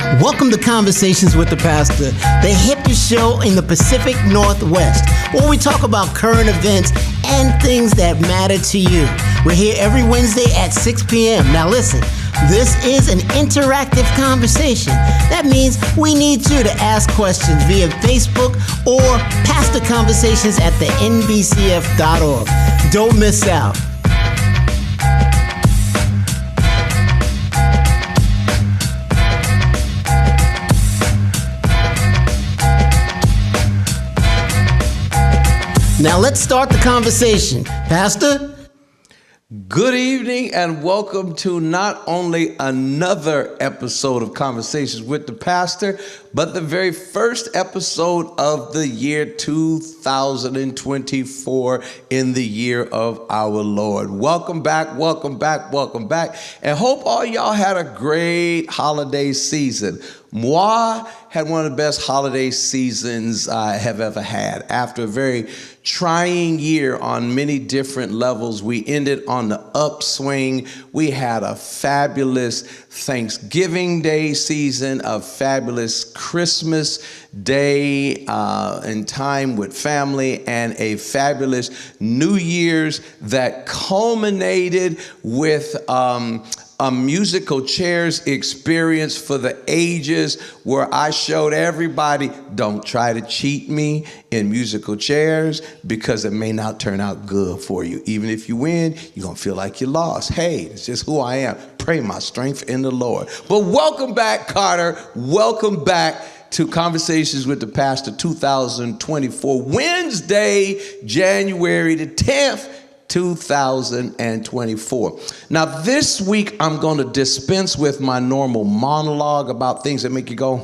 Welcome to Conversations with the Pastor, the hippest show in the Pacific Northwest, where we talk about current events and things that matter to you. We're here every Wednesday at 6 p.m. Now listen, this is an interactive conversation. That means we need you to ask questions via Facebook or pastorconversations at the NBCF.org. Don't miss out. Now let's start the conversation. Pastor? Good evening and welcome to not only another episode of Conversations with the Pastor, but the very first episode of the year 2024 in the year of our Lord. Welcome back, welcome back, welcome back. And hope all y'all had a great holiday season. Moi had one of the best holiday seasons I have ever had. After a very trying year on many different levels, we ended on the upswing. We had a fabulous Thanksgiving Day season, a fabulous Christmas Day and time with family, and a fabulous New Year's that culminated with a musical chairs experience for the ages, where I showed everybody, don't try to cheat me in musical chairs because it may not turn out good for you. Even if you win, you're going to feel like you lost. Hey, it's just who I am. Pray my strength in the Lord. But welcome back, Carter. Welcome back to Conversations with the Pastor 2024, Wednesday, January the 10th. 2024. Now, this week, I'm going to dispense with my normal monologue about things that make you go,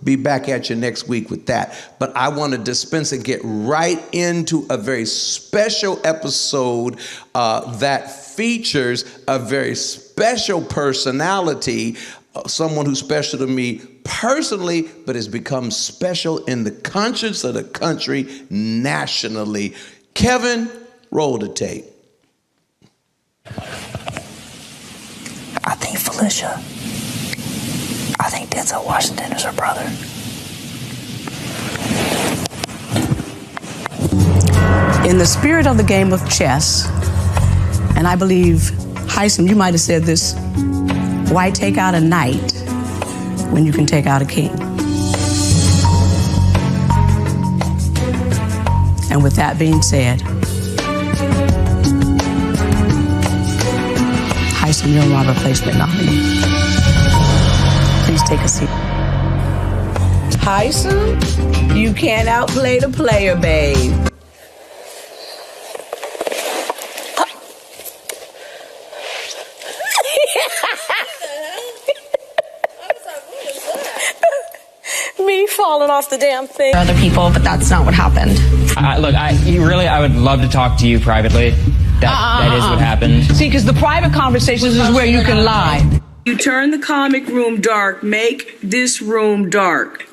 be back at you next week with that. But I want to dispense and get right into a very special episode that features a very special personality, someone who's special to me personally, but has become special in the conscience of the country nationally. Kevin, roll the tape. I think Felicia. I think Denzel Washington is her brother. In the spirit of the game of chess, and I believe, Hyson, you might have said this, why take out a knight when you can take out a king? And with that being said, Hyson, you're my replacement nominee. Please take a seat. Hyson, you can't outplay the player, babe. Me falling off the damn thing. Other people, but that's not what happened. I would love to talk to you privately. That is what happened. See, because the private conversations is where you can lie. You turn the comic room dark, make this room dark.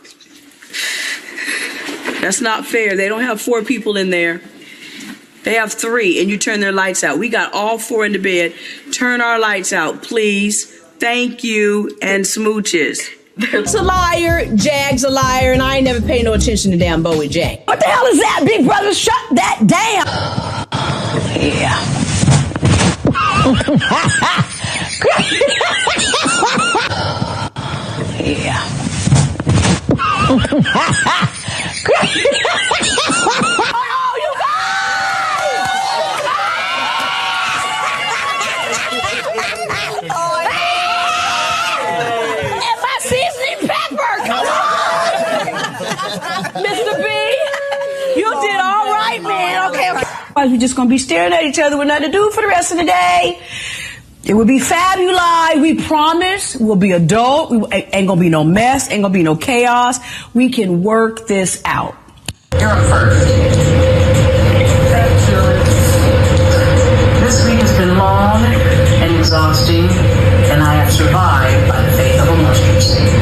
That's not fair. They don't have 4 people in there. They have 3, and you turn their lights out. We got all 4 in the bed. Turn our lights out, please. Thank you, and smooches. It's a liar, Jag's a liar, and I ain't never paid no attention to damn Bowie Jag. What the hell is that, big brother? Shut that down. Yeah. Yeah. Oh, you and my seasoning pepper, come on. Mr. B, you did all right, man. Okay. We're just going to be staring at each other with nothing to do for the rest of the day. It will be fabulous. We promise. We'll be adult. Ain't going to be no mess. Ain't going to be no chaos. We can work this out. You're up first. Thank you. This week has been long and exhausting, and I have survived by the faith of a mustard seed.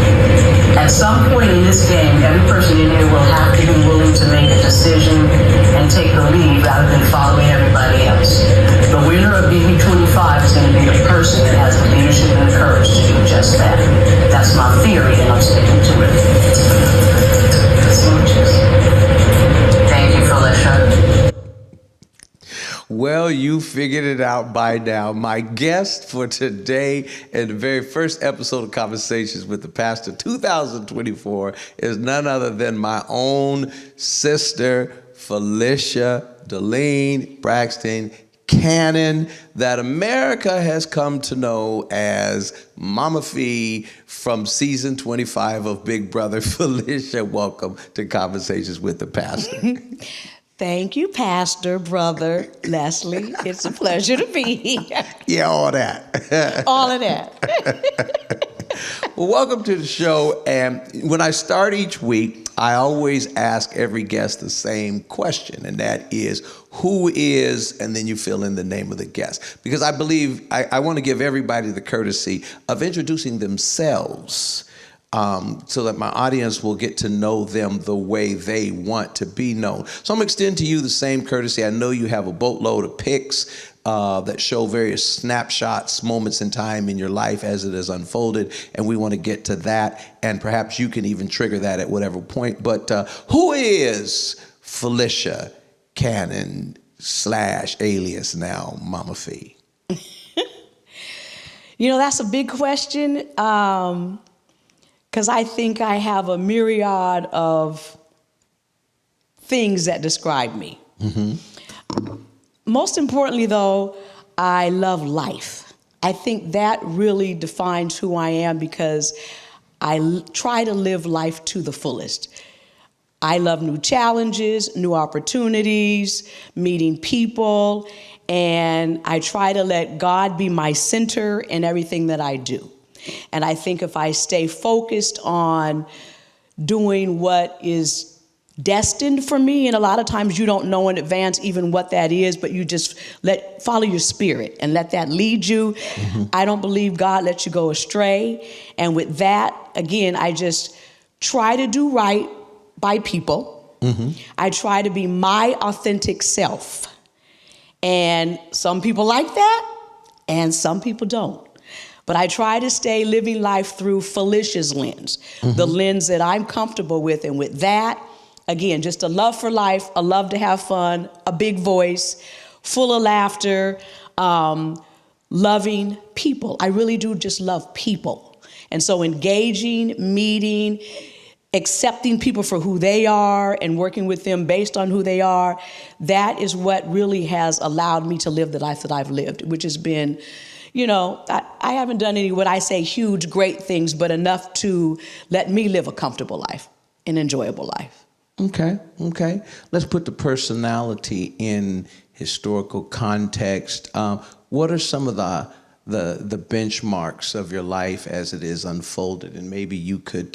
At some point in this game, every person in here will have to be willing to make a decision and take the lead rather than following everybody else. The winner of Give Me 25 is going to be the person that has the leadership and the courage to do just that. That's my theory, and I'm sticking to it. Thank you, Felicia. Well, you figured it out by now. My guest for today and the very first episode of Conversations with the Pastor 2024 is none other than my own sister, Felicia Daleen Braxton Cannon, that America has come to know as Mame Fe from season 25 of Big Brother. Felicia, welcome to Conversations with the Pastor. Thank you, Pastor, Brother Leslie. It's a pleasure to be here. Yeah, all that. All of that. Well, welcome to the show. And when I start each week, I always ask every guest the same question, and that is, who is, and then you fill in the name of the guest. Because I believe I want to give everybody the courtesy of introducing themselves, so that my audience will get to know them the way they want to be known. So I'm going to extend to you the same courtesy. I know you have a boatload of pics that show various snapshots, moments in time in your life as it has unfolded, and we want to get to that, and perhaps you can even trigger that at whatever point. But who is Felicia Cannon / alias now Mame Fe? You know, that's a big question. Because I think I have a myriad of things that describe me. Mm-hmm. Most importantly, though, I love life. I think that really defines who I am, because I try to live life to the fullest. I love new challenges, new opportunities, meeting people, and I try to let God be my center in everything that I do. And I think if I stay focused on doing what is destined for me, and a lot of times you don't know in advance even what that is, but you just follow your spirit and let that lead you. Mm-hmm. I don't believe God lets you go astray. And with that, again, I just try to do right by people. Mm-hmm. I try to be my authentic self. And some people like that, and some people don't. But I try to stay living life through Felicia's lens, mm-hmm. the lens that I'm comfortable with. And with that, again, just a love for life, a love to have fun, a big voice, full of laughter, loving people. I really do just love people. And so engaging, meeting, accepting people for who they are and working with them based on who they are, that is what really has allowed me to live the life that I've lived, which has been, you know, I haven't done any, what I say, huge, great things, but enough to let me live a comfortable life, an enjoyable life. Okay. Let's put the personality in historical context. What are some of the benchmarks of your life as it is unfolded? And maybe you could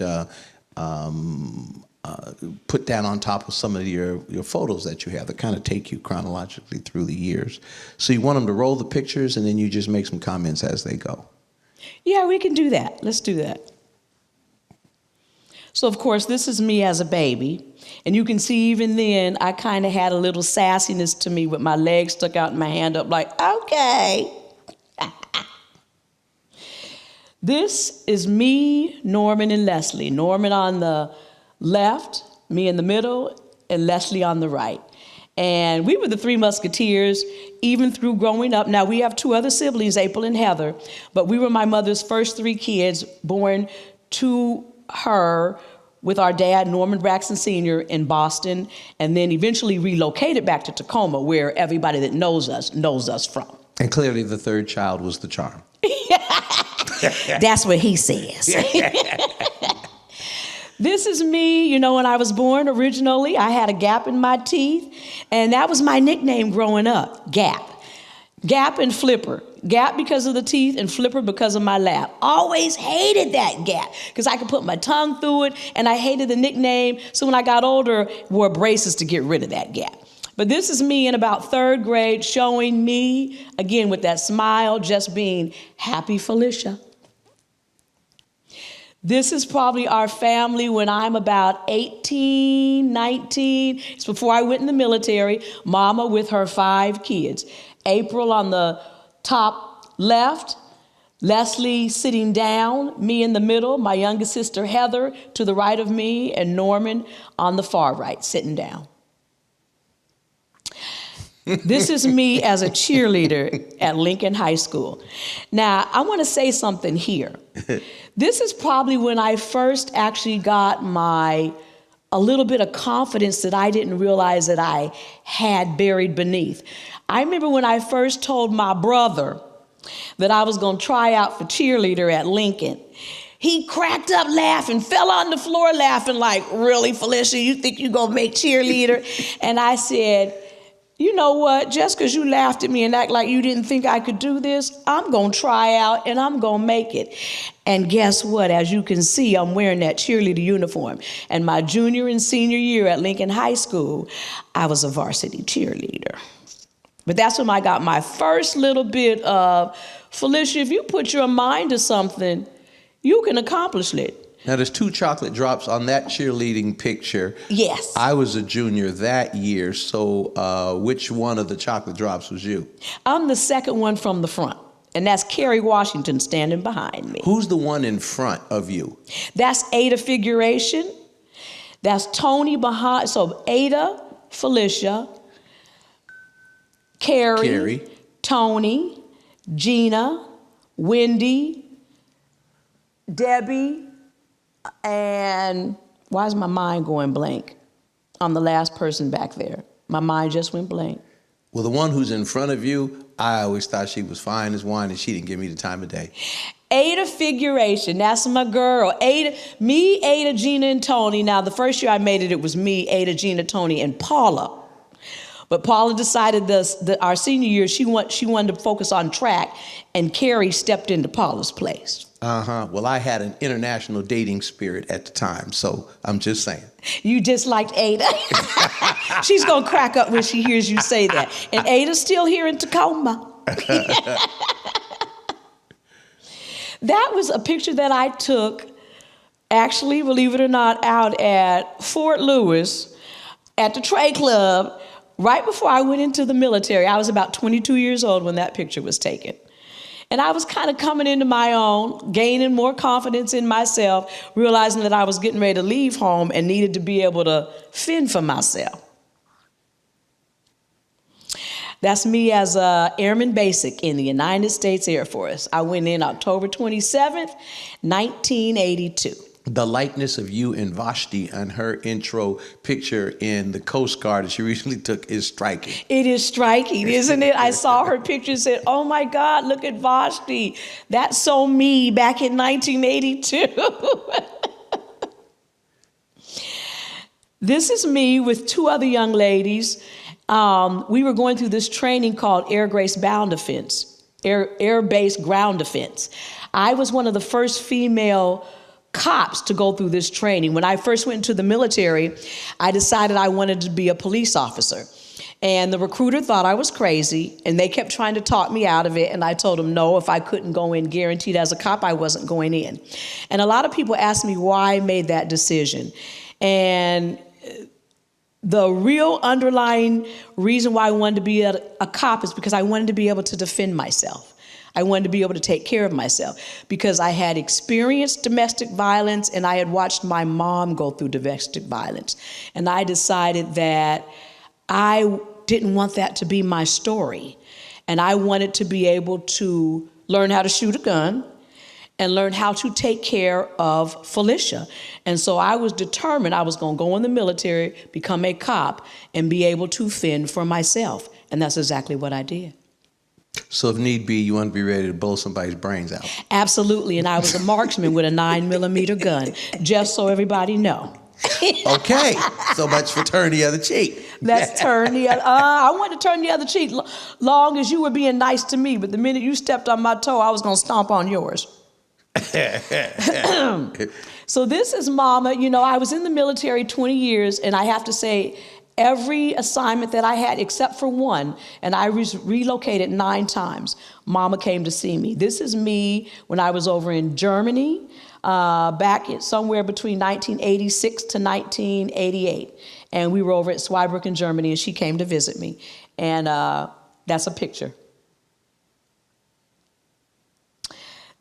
put that on top of some of your photos that you have that kind of take you chronologically through the years. So you want them to roll the pictures, and then you just make some comments as they go. Yeah, we can do that. Let's do that. So, of course, this is me as a baby. And you can see even then, I kind of had a little sassiness to me with my legs stuck out and my hand up like, okay. This is me, Norman, and Leslie. Norman on the left, me in the middle, and Leslie on the right. And we were the Three Musketeers, even through growing up. Now, we have two other siblings, April and Heather, but we were my mother's first three kids born to her with our dad, Norman Braxton Senior, in Boston, and then eventually relocated back to Tacoma, where everybody that knows us from. And clearly the third child was the charm. That's what he says. This is me, you know, when I was born originally, I had a gap in my teeth, and that was my nickname growing up, Gap. Gap and Flipper. Gap because of the teeth and Flipper because of my laugh. Always hated that gap because I could put my tongue through it, and I hated the nickname. So when I got older, wore braces to get rid of that gap. But this is me in about third grade, showing me, again, with that smile, just being happy Felicia. This is probably our family when I'm about 18, 19. It's before I went in the military. Mama with her 5 kids. April on the top left, Leslie sitting down, me in the middle, my youngest sister Heather to the right of me, and Norman on the far right, sitting down. This is me as a cheerleader at Lincoln High School. Now, I want to say something here. This is probably when I first actually got a little bit of confidence that I didn't realize that I had buried beneath. I remember when I first told my brother that I was going to try out for cheerleader at Lincoln. He cracked up laughing, fell on the floor laughing like, really, Felicia, you think you're going to make cheerleader? And I said, you know what, just because you laughed at me and act like you didn't think I could do this, I'm going to try out and I'm going to make it. And guess what? As you can see, I'm wearing that cheerleader uniform. And my junior and senior year at Lincoln High School, I was a varsity cheerleader. But that's when I got my first little bit of, Felicia, if you put your mind to something, you can accomplish it. Now, there's 2 chocolate drops on that cheerleading picture. Yes. I was a junior that year, so which one of the chocolate drops was you? I'm the second one from the front, and that's Kerry Washington standing behind me. Who's the one in front of you? That's Ada Figuration. That's Tony behind. So Ada, Felicia, Carrie, Tony, Gina, Wendy, Debbie, and why is my mind going blank? I'm the last person back there. My mind just went blank. Well, the one who's in front of you, I always thought she was fine as wine, and she didn't give me the time of day. Ada Figuration, that's my girl. Ada, Gina, and Tony. Now, the first year I made it, it was me, Ada, Gina, Tony, and Paula. But Paula decided our senior year, she wanted to focus on track, and Carrie stepped into Paula's place. Well, I had an international dating spirit at the time, so I'm just saying. You just liked Ada. She's going to crack up when she hears you say that. And Ada's still here in Tacoma. That was a picture that I took, actually, believe it or not, out at Fort Lewis at the Trade Club right before I went into the military. I was about 22 years old when that picture was taken. And I was kind of coming into my own, gaining more confidence in myself, realizing that I was getting ready to leave home and needed to be able to fend for myself. That's me as an Airman Basic in the United States Air Force. I went in October 27th, 1982. The likeness of you and Vashti and her intro picture in the Coast Guard that she recently took is striking. It is striking, isn't it? I saw her picture and said, oh my God, look at Vashti. That's so me back in 1982. This is me with 2 other young ladies. We were going through this training called Air-Based Ground Defense. I was one of the first female cops to go through this training. When I first went into the military, I decided I wanted to be a police officer. And the recruiter thought I was crazy, and they kept trying to talk me out of it. And I told them, no, if I couldn't go in guaranteed as a cop, I wasn't going in. And a lot of people asked me why I made that decision. And the real underlying reason why I wanted to be a cop is because I wanted to be able to defend myself. I wanted to be able to take care of myself because I had experienced domestic violence and I had watched my mom go through domestic violence. And I decided that I didn't want that to be my story. And I wanted to be able to learn how to shoot a gun and learn how to take care of Felicia. And so I was determined I was going to go in the military, become a cop, and be able to fend for myself. And that's exactly what I did. So if need be, you want to be ready to blow somebody's brains out. Absolutely. And I was a marksman with a 9mm gun, just so everybody know. Okay. So much for turn the other cheek. Let's turn the other. I wanted to turn the other cheek long as you were being nice to me. But the minute you stepped on my toe, I was going to stomp on yours. So this is Mama. You know, I was in the military 20 years, and I have to say, every assignment that I had, except for one, and I was relocated 9 times, Mama came to see me. This is me when I was over in Germany, back somewhere between 1986 to 1988. And we were over at Zweibrücken, Germany, and she came to visit me. And that's a picture.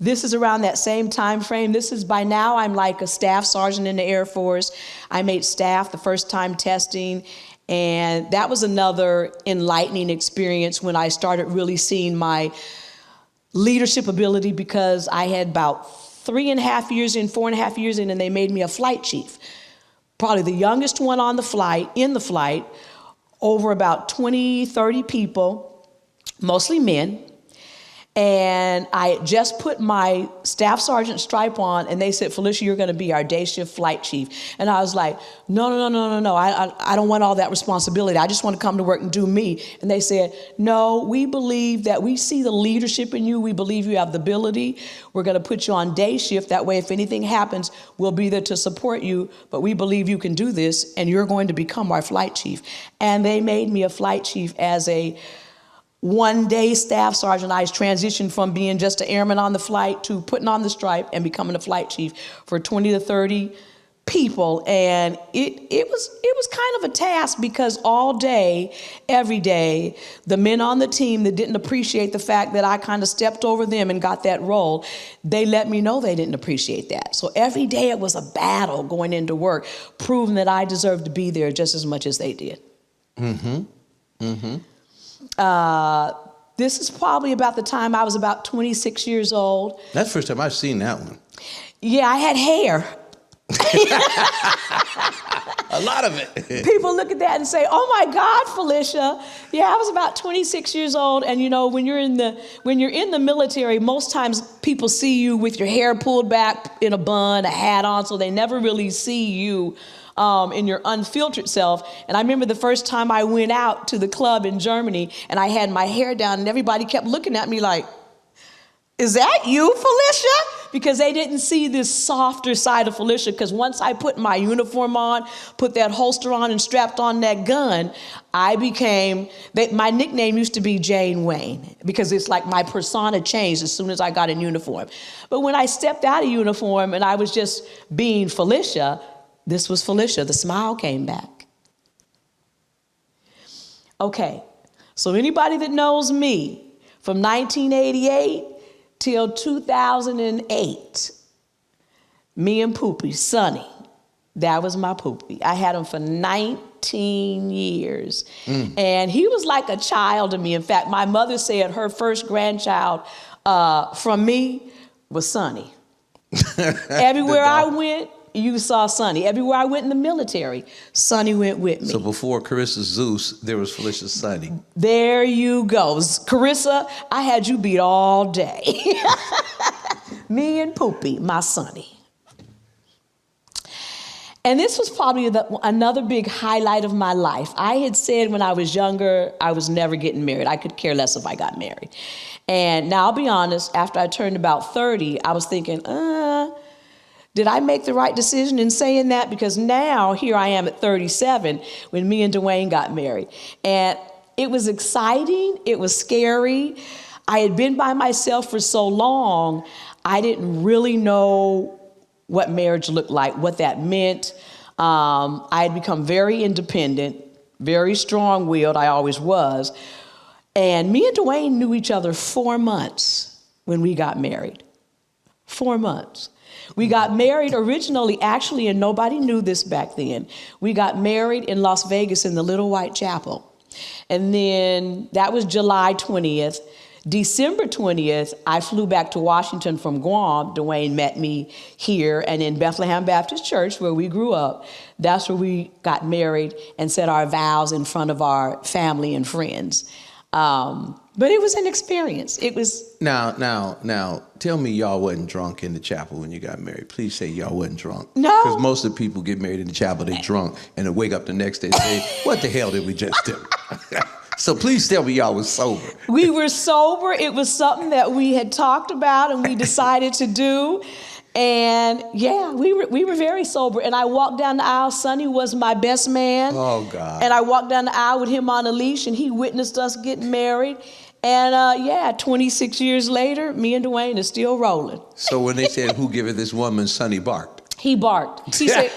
This is around that same time frame. This is by now I'm like a staff sergeant in the Air Force. I made staff the first time testing, and that was another enlightening experience when I started really seeing my leadership ability, because I had about 4.5 years in, and they made me a flight chief. Probably the youngest one on the flight, over about 20, 30 people, mostly men. And I had just put my staff sergeant stripe on, and they said, Felicia, you're going to be our day shift flight chief. And I was like, no. I don't want all that responsibility. I just want to come to work and do me. And they said, no, we believe that we see the leadership in you. We believe you have the ability. We're going to put you on day shift. That way, if anything happens, we'll be there to support you. But we believe you can do this, and you're going to become our flight chief. And they made me a flight chief as a one-day staff sergeant. I transitioned from being just an airman on the flight to putting on the stripe and becoming a flight chief for 20 to 30 people. And it was kind of a task, because all day, every day, the men on the team that didn't appreciate the fact that I kind of stepped over them and got that role, they let me know they didn't appreciate that. So every day it was a battle going into work, proving that I deserved to be there just as much as they did. This is probably about the time I was about 26 years old. That's the first time I've seen that one. Yeah, I had hair. A lot of it. People look at that and say, oh my God, Felicia. Yeah, I was about 26 years old. And you know, when you're in the military, most times people see you with your hair pulled back in a bun, a hat on, so they never really see you in your unfiltered self. And I remember the first time I went out to the club in Germany and I had my hair down, and everybody kept looking at me like, is that you, Felicia? Because they didn't see this softer side of Felicia. Because once I put my uniform on, put that holster on, and strapped on that gun, I became, my nickname used to be Jane Wayne, because it's like my persona changed as soon as I got in uniform. But when I stepped out of uniform and I was just being Felicia, this was Felicia. The smile came back. Okay, so anybody that knows me from 1988 till 2008, me and Poopy, Sonny, that was my Poopy. I had him for 19 years. And he was like a child to me. In fact, my mother said her first grandchild from me was Sonny. Everywhere I went, you saw Sonny. Everywhere I went in the military, Sonny went with me. So before Carissa Zeus, there was Felicia Sonny. There you go. Carissa, I had you beat all day. Me and Poopy, my Sonny. And this was probably another big highlight of my life. I had said when I was younger, I was never getting married. I could care less if I got married. And now I'll be honest, after I turned about 30, I was thinking, did I make the right decision in saying that? Because now here I am at 37 when me and Dwayne got married. And it was exciting. It was scary. I had been by myself for so long, I didn't really know what marriage looked like, what that meant. I had become very independent, very strong-willed. I always was. And me and Dwayne knew each other 4 months when we got married. 4 months. We got married originally, actually, and nobody knew this back then. We got married in Las Vegas in the Little White Chapel. And then that was July 20th. December 20th, I flew back to Washington from Guam. Dwayne met me here and in Bethlehem Baptist Church, where we grew up. That's where we got married and said our vows in front of our family and friends. But it was an experience. It was. Now, tell me y'all wasn't drunk in the chapel when you got married. Please say y'all wasn't drunk. No. Because most of the people get married in the chapel, they drunk, and then wake up the next day and say, what the hell did we just do? So please tell me y'all was sober. We were sober. It was something that we had talked about and we decided to do. And yeah, we were very sober. And I walked down the aisle. Sonny was my best man. Oh, God. And I walked down the aisle with him on a leash, and he witnessed us getting married. And 26 years later, me and Dwayne are still rolling. So when they said, who giveth this woman, Sonny barked. He barked. He said,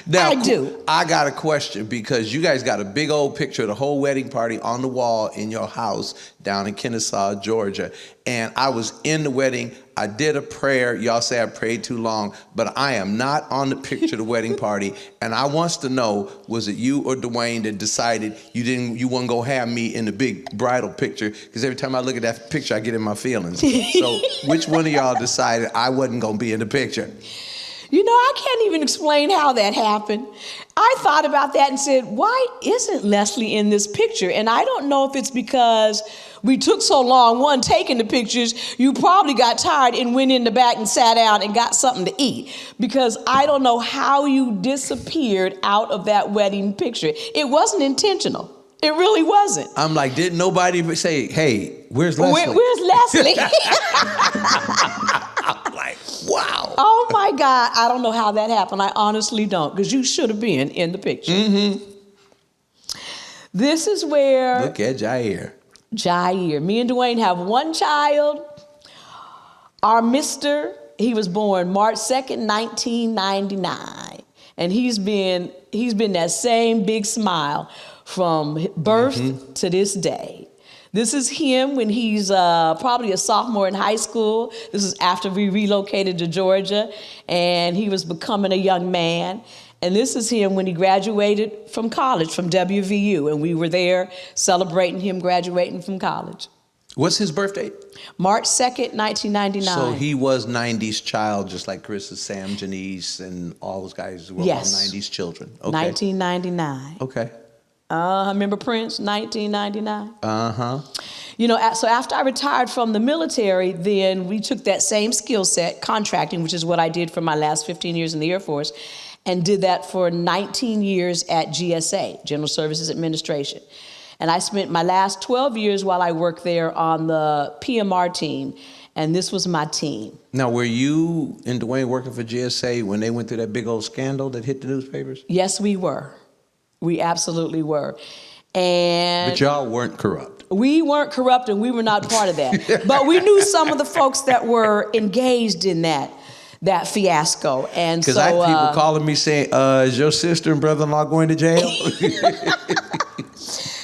now, I do. I got a question, because you guys got a big old picture of the whole wedding party on the wall in your house down in Kennesaw, Georgia. And I was in the wedding. I did a prayer. Y'all say I prayed too long, but I am not on the picture of the wedding party. And I wants to know, was it you or Dwayne that decided you wasn't gonna have me in the big bridal picture? Because every time I look at that picture, I get in my feelings. So which one of y'all decided I wasn't gonna be in the picture? You know, I can't even explain how that happened. I thought about that and said, why isn't Leslie in this picture? And I don't know if it's because we took so long, taking the pictures, you probably got tired and went in the back and sat down and got something to eat. Because I don't know how you disappeared out of that wedding picture. It wasn't intentional. It really wasn't. I'm like, didn't nobody say, hey, where's Leslie? Where's Leslie? I'm like, wow. Oh my God, I don't know how that happened. I honestly don't, because you should have been in the picture. Mm-hmm. This is where... Look at Jair. Me and Dwayne have one child. Our Mr., he was born March 2nd, 1999. And he's been that same big smile from birth to this day. This is him when he's probably a sophomore in high school. This is after we relocated to Georgia, and he was becoming a young man. And this is him when he graduated from college, from WVU, and we were there celebrating him graduating from college. What's his birthday? March 2nd, 1999. So he was 90s child, just like Chris is Sam, Janice, and all those guys who were all 90s children. Okay. 1999. Okay. Remember Prince, 1999? Uh-huh. You know, so after I retired from the military, then we took that same skill set, contracting, which is what I did for my last 15 years in the Air Force, and did that for 19 years at GSA, General Services Administration. And I spent my last 12 years while I worked there on the PMR team, and this was my team. Now, were you and Dwayne working for GSA when they went through that big old scandal that hit the newspapers? Yes, we were. We absolutely were. But y'all weren't corrupt. We weren't corrupt, and we were not part of that. But we knew some of the folks that were engaged in that fiasco. And because I have people calling me saying, is your sister and brother-in-law going to jail?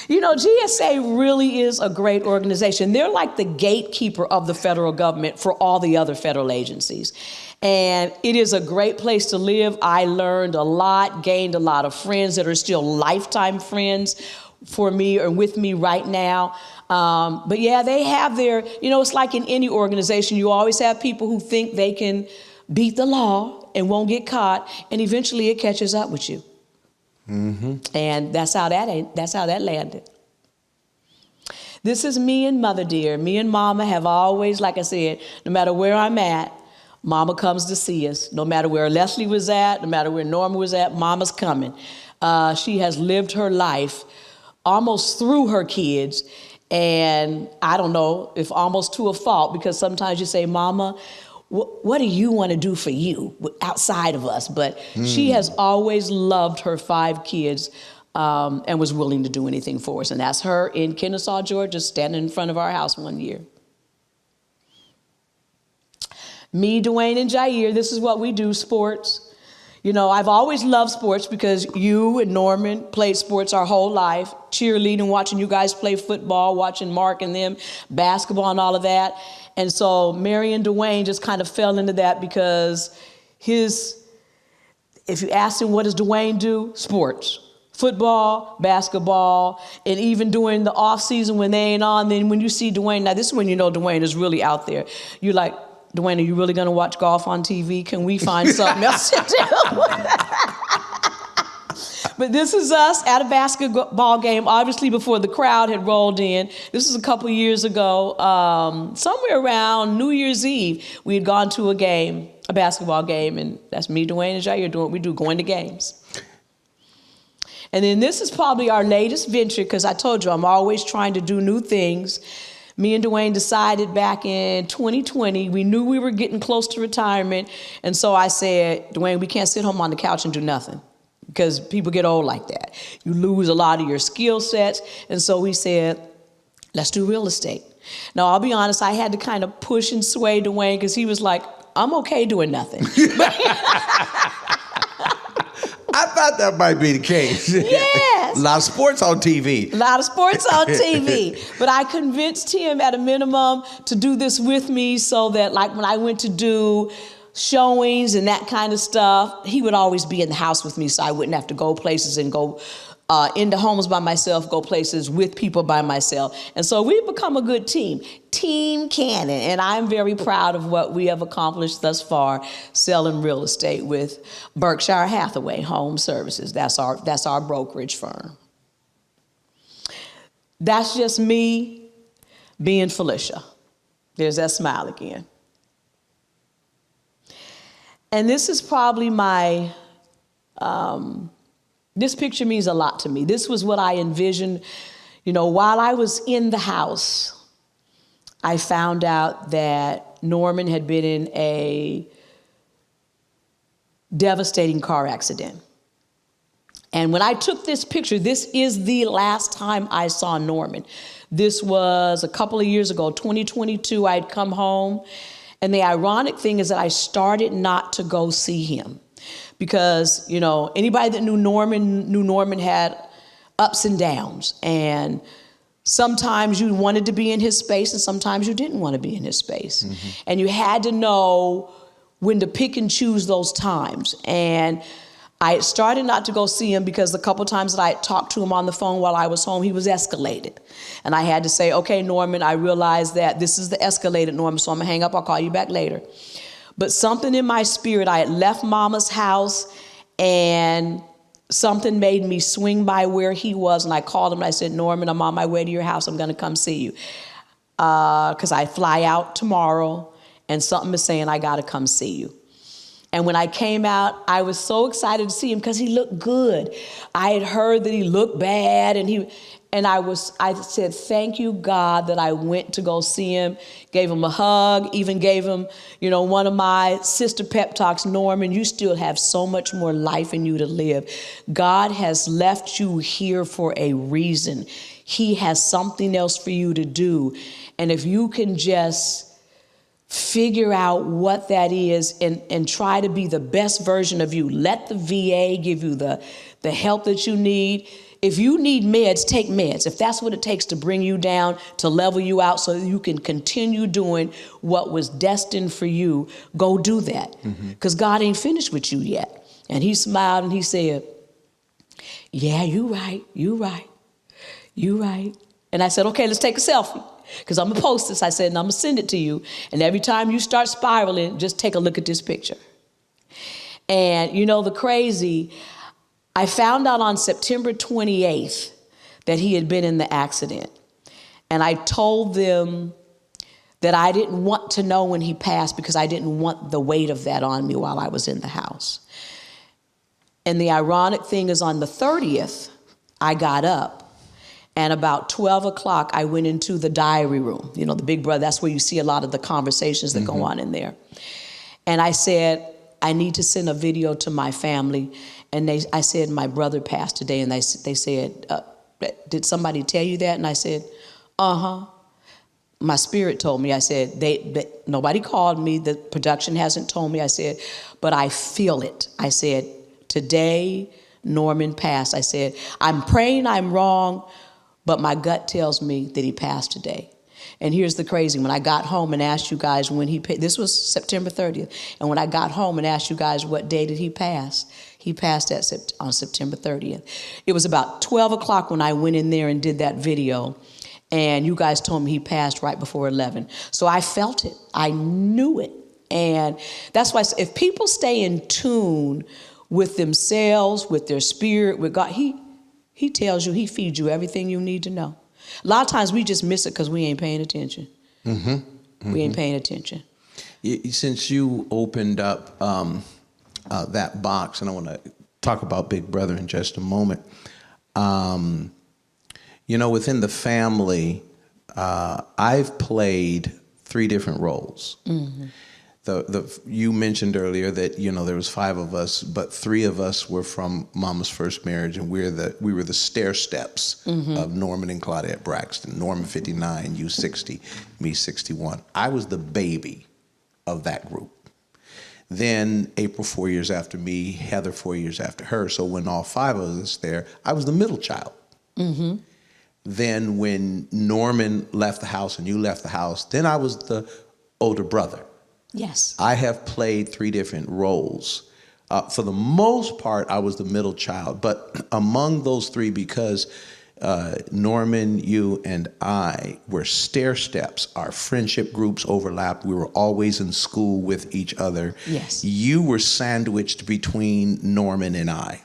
You know, GSA really is a great organization. They're like the gatekeeper of the federal government for all the other federal agencies. And it is a great place to live. I learned a lot, gained a lot of friends that are still lifetime friends for me or with me right now. But yeah, they have their, you know, it's like in any organization, you always have people who think they can beat the law and won't get caught, and eventually it catches up with you. Mm-hmm. And that's how that landed. This is me and Mother Dear. Me and Mama have always, like I said, no matter where I'm at, Mama comes to see us. No matter where Leslie was at, no matter where Norma was at, Mama's coming. She has lived her life almost through her kids. And I don't know if almost to a fault, because sometimes you say, Mama, what do you want to do for you outside of us? But she has always loved her 5 kids and was willing to do anything for us. And that's her in Kennesaw, Georgia, standing in front of our house one year. Me, Dwayne, and Jair, this is what we do, sports. You know, I've always loved sports because you and Norman played sports our whole life, cheerleading, watching you guys play football, watching Mark and them, basketball and all of that. And so Mary and Dwayne just kind of fell into that because if you ask him, what does Dwayne do? Sports. Football, basketball, and even during the off season when they ain't on, then when you see Dwayne, now this is when you know Dwayne is really out there. You're like, Dwayne, are you really going to watch golf on TV? Can we find something else to do? But this is us at a basketball game, obviously before the crowd had rolled in. This is a couple years ago, somewhere around New Year's Eve, we had gone to a basketball game, and that's me, Dwayne, and Jair doing what we do, going to games. And then this is probably our latest venture, because I told you I'm always trying to do new things. Me and Dwayne decided back in 2020, we knew we were getting close to retirement. And so I said, Dwayne, we can't sit home on the couch and do nothing, because people get old like that. You lose a lot of your skill sets. And so we said, let's do real estate. Now, I'll be honest, I had to kind of push and sway Dwayne, because he was like, I'm okay doing nothing. I thought that might be the case. Yeah. Yes. A lot of sports on TV. A lot of sports on TV. But I convinced him at a minimum to do this with me so that like when I went to do showings and that kind of stuff, he would always be in the house with me so I wouldn't have to go places and go into homes by myself, go places with people by myself. And so we've become a good team. Team Cannon. And I'm very proud of what we have accomplished thus far selling real estate with Berkshire Hathaway Home Services. That's our brokerage firm. That's just me being Felicia. There's that smile again. And this is probably my, this picture means a lot to me. This was what I envisioned. You know, while I was in the house, I found out that Norman had been in a devastating car accident. And when I took this picture, this is the last time I saw Norman. This was a couple of years ago, 2022, I'd come home. And the ironic thing is that I started not to go see him because, you know, anybody that knew Norman had ups and downs. And sometimes you wanted to be in his space and sometimes you didn't want to be in his space. Mm-hmm. And you had to know when to pick and choose those times. And I started not to go see him because the couple times that I talked to him on the phone while I was home, he was escalated. And I had to say, okay, Norman, I realize that this is the escalated, Norman, so I'm gonna hang up, I'll call you back later. But something in my spirit, I had left Mama's house and something made me swing by where he was. And I called him and I said, Norman, I'm on my way to your house, I'm gonna come see you. Because I fly out tomorrow and something is saying I gotta come see you. And when I came out, I was so excited to see him because he looked good. I had heard that he looked bad, and I said, thank you, God, that I went to go see him, gave him a hug, even gave him, you know, one of my sister pep talks, Norman, you still have so much more life in you to live. God has left you here for a reason. He has something else for you to do. And if you can just figure out what that is and try to be the best version of you. Let the VA give you the help that you need. If you need meds, take meds. If that's what it takes to bring you down, to level you out so you can continue doing what was destined for you, go do that. Because God ain't finished with you yet. And he smiled and he said, yeah, you right. And I said, okay, let's take a selfie. Because I'm going to post this, I said, and I'm going to send it to you. And every time you start spiraling, just take a look at this picture. And you know, the crazy, I found out on September 28th that he had been in the accident. And I told them that I didn't want to know when he passed because I didn't want the weight of that on me while I was in the house. And the ironic thing is on the 30th, I got up. And about 12 o'clock, I went into the diary room. You know, the Big Brother, that's where you see a lot of the conversations that go on in there. And I said, I need to send a video to my family. And I said, my brother passed today. And they said, did somebody tell you that? And I said, uh-huh. My spirit told me. I said, nobody called me. The production hasn't told me. I said, but I feel it. I said, today, Norman passed. I said, I'm praying I'm wrong, but my gut tells me that he passed today. And here's the crazy, when I got home and asked you guys when he passed, this was September 30th, and when I got home and asked you guys what day did he passed on September 30th. It was about 12 o'clock when I went in there and did that video, and you guys told me he passed right before 11. So I felt it. I knew it. And that's why if people stay in tune with themselves, with their spirit, with God, He tells you, he feeds you everything you need to know. A lot of times we just miss it because we ain't paying attention. We ain't paying attention. Since you opened up that box, and I want to talk about Big Brother in just a moment. You know, within the family, I've played 3 different roles. You mentioned earlier that, you know, there was 5 of us, but 3 of us were from Mama's first marriage, and we were the stair steps of Norman and Claudette Braxton. Norman 59, you 60, me 61. I was the baby of that group. Then April 4 years after me, Heather 4 years after her. So when all 5 of us there, I was the middle child. Mm-hmm. Then when Norman left the house and you left the house, then I was the older brother. Yes. I have played 3 different roles. For the most part, I was the middle child. But among those 3, because Norman, you, and I were stair steps. Our friendship groups overlapped. We were always in school with each other. Yes. You were sandwiched between Norman and I.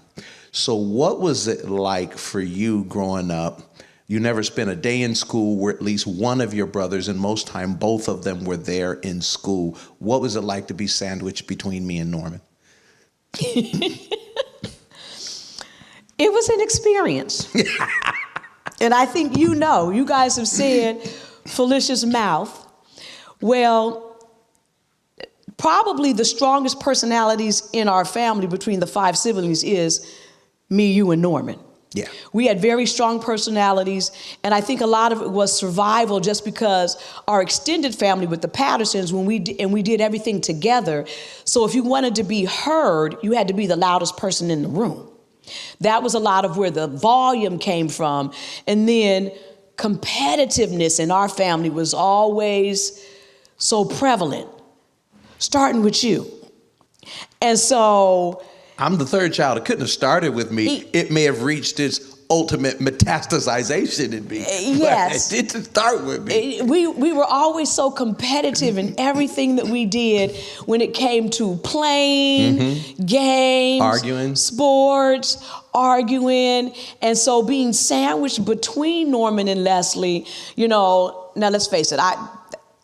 So what was it like for you growing up? You never spent a day in school where at least one of your brothers, and most time both of them were there in school. What was it like to be sandwiched between me and Norman? It was an experience. And I think you guys have said Felicia's mouth. Well, probably the strongest personalities in our family between the 5 siblings is me, you, and Norman. Yeah. We had very strong personalities, and I think a lot of it was survival just because our extended family with the Pattersons, we did everything together. So if you wanted to be heard, you had to be the loudest person in the room. That was a lot of where the volume came from. And then competitiveness in our family was always so prevalent, starting with you. And so I'm the 3rd child. It couldn't have started with me. It may have reached its ultimate metastasization in me. Yes. But it didn't start with me. We were always so competitive in everything that we did when it came to playing, games, arguing, sports, arguing. And so being sandwiched between Norman and Leslie, now let's face it,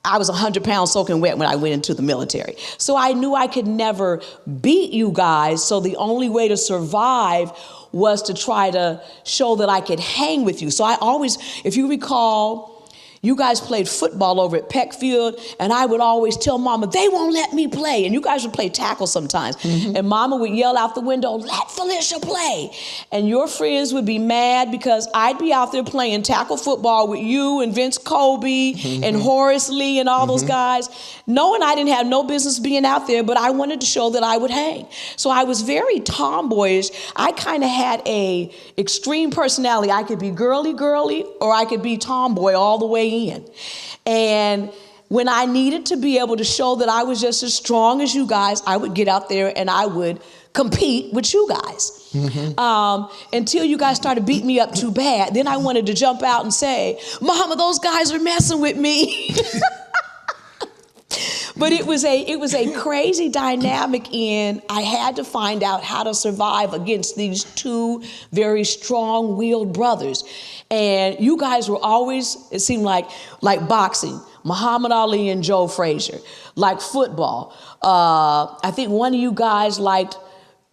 I was 100 pounds soaking wet when I went into the military. So I knew I could never beat you guys. So the only way to survive was to try to show that I could hang with you. So I always, if you recall, you guys played football over at Peck Field, and I would always tell Mama, they won't let me play. And you guys would play tackle sometimes. And Mama would yell out the window, let Felicia play. And your friends would be mad because I'd be out there playing tackle football with you and Vince Colby and Horace Lee and all those guys, knowing I didn't have no business being out there, but I wanted to show that I would hang. So I was very tomboyish. I kind of had a extreme personality. I could be girly, or I could be tomboy all the way in. And when I needed to be able to show that I was just as strong as you guys, I would get out there and I would compete with you guys. Until you guys started beating me up too bad. Then I wanted to jump out and say, Mama, those guys are messing with me. But it was a crazy dynamic I had to find out how to survive against these 2 very strong-willed brothers. And you guys were always, it seemed like boxing, Muhammad Ali and Joe Frazier, like football. I think one of you guys liked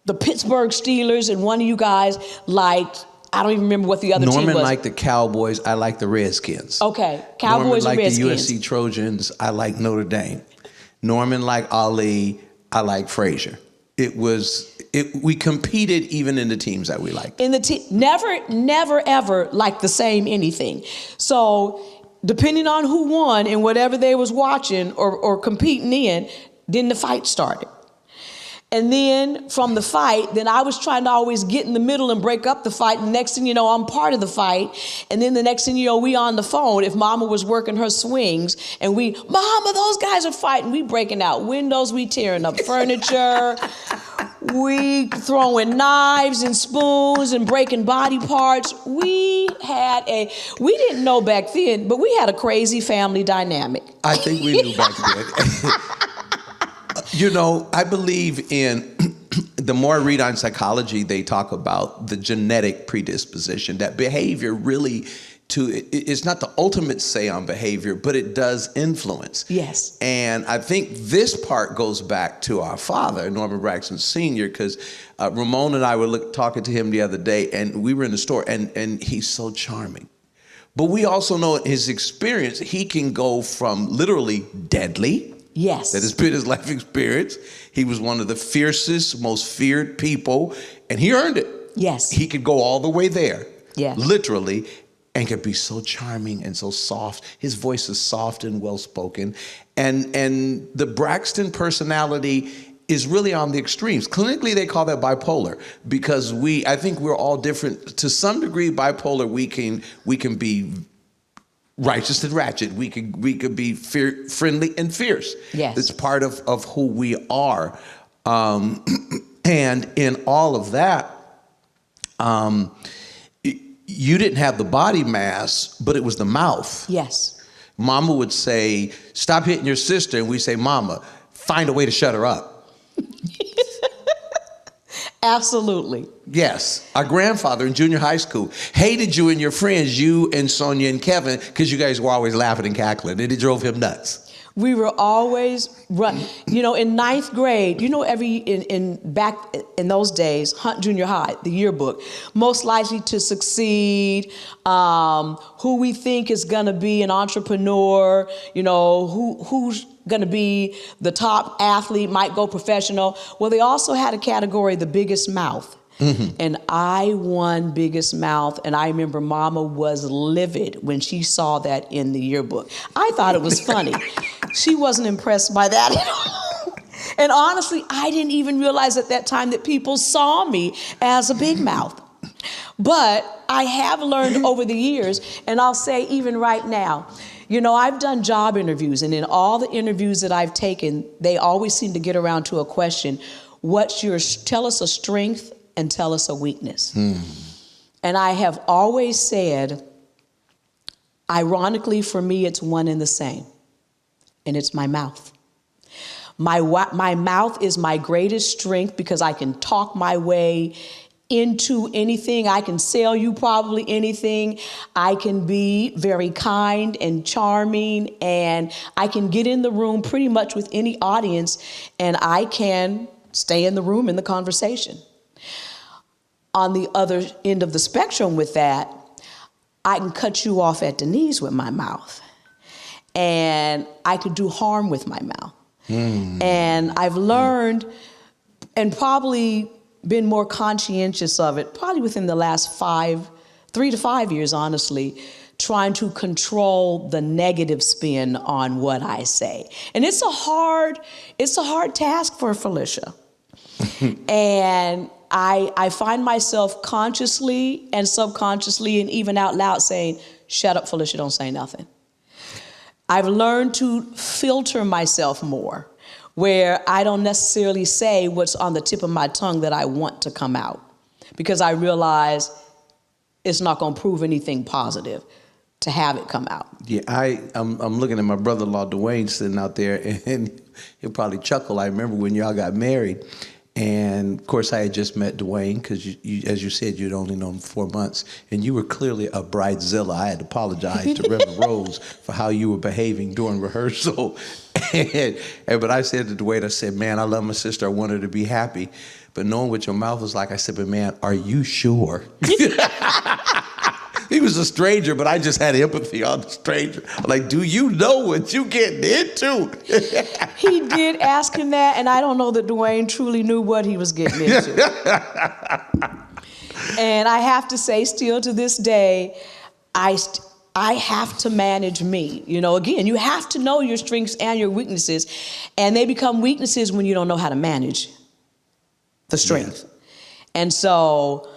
the Pittsburgh Steelers, and one of you guys liked, I don't even remember what the other team was. Norman liked the Cowboys. I like the Redskins. Okay, Cowboys and Redskins. Norman liked the USC Trojans. I like Notre Dame. Norman liked Ali. I like Frazier. We competed even in the teams that we liked. In the never ever liked the same anything. So depending on who won and whatever they was watching or competing in, then the fight started. And then from the fight, then I was trying to always get in the middle and break up the fight. And the next thing you know, I'm part of the fight. And then the next thing you know, we on the phone. If Mama was working her swings and Mama, those guys are fighting. We breaking out windows. We tearing up furniture. We throwing knives and spoons and breaking body parts. We didn't know back then, but we had a crazy family dynamic. I think we knew back then. I believe in, the more I read on psychology, they talk about the genetic predisposition, that behavior really it's not the ultimate say on behavior, but it does influence. Yes. And I think this part goes back to our father, Norman Braxton Senior, because Ramon and I were talking to him the other day, and we were in the store, and he's so charming. But we also know his experience, he can go from literally deadly. Yes. That has been his life experience. He was one of the fiercest, most feared people, and he earned it. Yes. He could go all the way there. Yeah. Literally, and could be so charming and so soft. His voice is soft and well-spoken. And the Braxton personality is really on the extremes. Clinically, they call that bipolar because I think we're all different. To some degree, bipolar, we can be righteous and ratchet. We could be friendly and fierce. Yes. It's part of who we are. And in all of that, you didn't have the body mass, but it was the mouth. Yes. Mama would say, stop hitting your sister. And we say, Mama, find a way to shut her up. Absolutely. Yes. Our grandfather in junior high school hated you and your friends, you and Sonia and Kevin, because you guys were always laughing and cackling, and it drove him nuts. We were always in ninth grade, back in those days, Hunt Junior High, the yearbook, most likely to succeed, who we think is going to be an entrepreneur, who's going to be the top athlete, might go professional. Well, they also had a category, the biggest mouth. Mm-hmm. And I won biggest mouth, and I remember Mama was livid when she saw that in the yearbook. I thought it was funny. She wasn't impressed by that at all. And honestly, I didn't even realize at that time that people saw me as a big mouth. But I have learned over the years, and I'll say even right now, I've done job interviews, and in all the interviews that I've taken, they always seem to get around to a question, tell us a strength and tell us a weakness. And I have always said, ironically for me, it's one and the same, and it's my mouth. My mouth is my greatest strength because I can talk my way into anything. I can sell you probably anything. I can be very kind and charming, and I can get in the room pretty much with any audience, and I can stay in the room in the conversation. On the other end of the spectrum with that, I can cut you off at the knees with my mouth, and I could do harm with my mouth. And I've learned and probably been more conscientious of it, probably within the last 3 to 5 years, honestly, trying to control the negative spin on what I say. And it's a hard task for Felicia. And I find myself consciously and subconsciously and even out loud saying, shut up, Felicia, don't say nothing. I've learned to filter myself more, where I don't necessarily say what's on the tip of my tongue that I want to come out, because I realize it's not going to prove anything positive to have it come out. Yeah, I'm looking at my brother-in-law Dwayne sitting out there, and he'll probably chuckle. I remember when y'all got married, and of course I had just met Dwayne because, as you said, you'd only known him 4 months, and you were clearly a bridezilla. I had to apologize to Reverend Rose for how you were behaving during rehearsal. But I said to Dwayne, I said, man, I love my sister. I want her to be happy. But knowing what your mouth was like, I said, but man, are you sure? He was a stranger, but I just had empathy on the stranger. I'm like, do you know what you getting into? He did ask him that, and I don't know that Dwayne truly knew what he was getting into. And I have to say, still to this day, I have to manage me. Again, you have to know your strengths and your weaknesses, and they become weaknesses when you don't know how to manage the strength. Yes. And so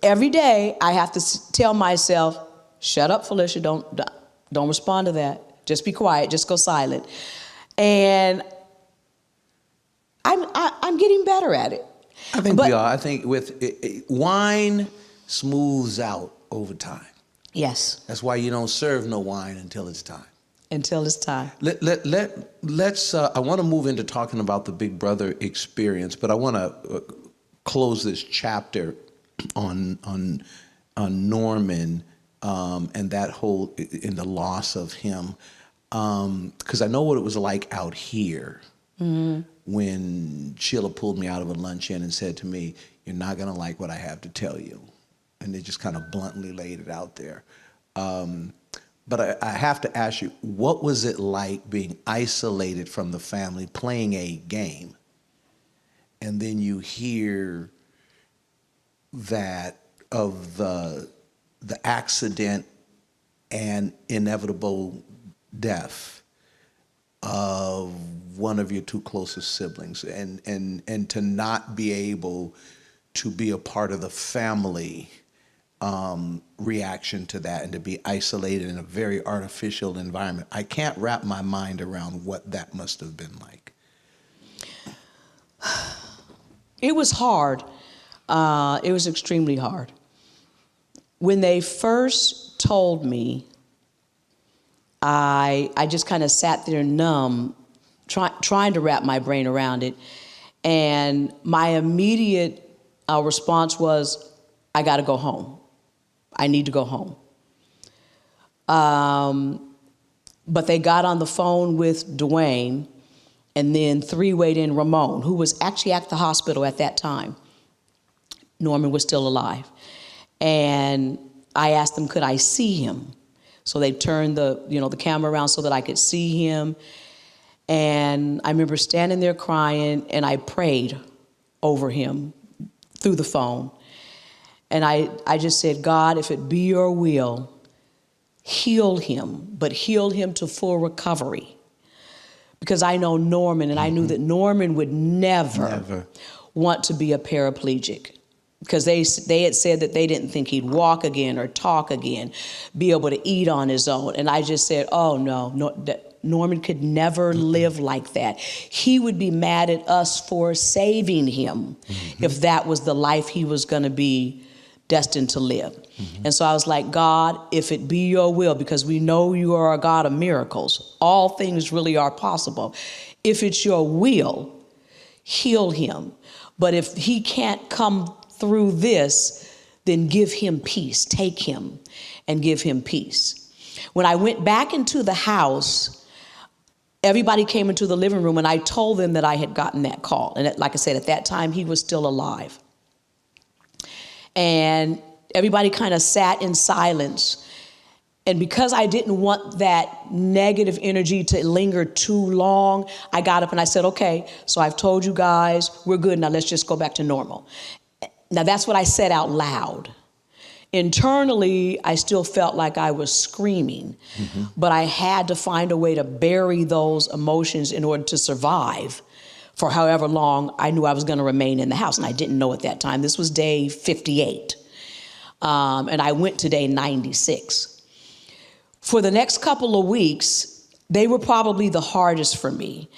every day I have to tell myself, shut up, Felicia, don't respond to that. Just be quiet, just go silent. And I'm getting better at it. I think we are. I think wine smooths out over time. Yes. That's why you don't serve no wine until it's time. Until it's time. Let's. I want to move into talking about the Big Brother experience, but I want to close this chapter on Norman and that whole in the loss of him, because I know what it was like out here. Mm-hmm. When Sheila pulled me out of a luncheon and said to me, "You're not going to like what I have to tell you," and they just kind of bluntly laid it out there. But I have to ask you, what was it like being isolated from the family, playing a game, and then you hear that of the accident and inevitable death? of one of your two closest siblings, and to not be able to be a part of the family reaction to that, and to be isolated in a very artificial environment. I can't wrap my mind around what that must have been like. It was hard. It was extremely hard. When they first told me, I just kind of sat there numb, trying to wrap my brain around it. And my immediate response was, I got to go home. I need to go home. But they got on the phone with Dwayne, and then three-wayed in Ramon, who was actually at the hospital at that time. Norman was still alive. And I asked them, could I see him? So they turned the camera around so that I could see him. And I remember standing there crying, and I prayed over him through the phone. And I just said, God, if it be your will, heal him, but heal him to full recovery. Because I know Norman, and I knew that Norman would never want to be a paraplegic. Because they had said that they didn't think he'd walk again or talk again, be able to eat on his own. And I just said, oh, no, Norman could never live like that. He would be mad at us for saving him if that was the life he was going to be destined to live. And so I was like, God, if it be your will, because we know you are a God of miracles, all things really are possible. If it's your will, heal him. But if he can't come through this, then give him peace. Take him and give him peace. When I went back into the house, everybody came into the living room, and I told them that I had gotten that call. And like I said, at that time, he was still alive. And everybody kind of sat in silence. And because I didn't want that negative energy to linger too long, I got up and I said, okay, so I've told you guys, we're good. Now let's just go back to normal. Now that's what I said out loud. Internally, I still felt like I was screaming, but I had to find a way to bury those emotions in order to survive for however long I knew I was going to remain in the house. And I didn't know at that time. This was day 58. And I went to day 96. For the next couple of weeks, they were probably the hardest for me,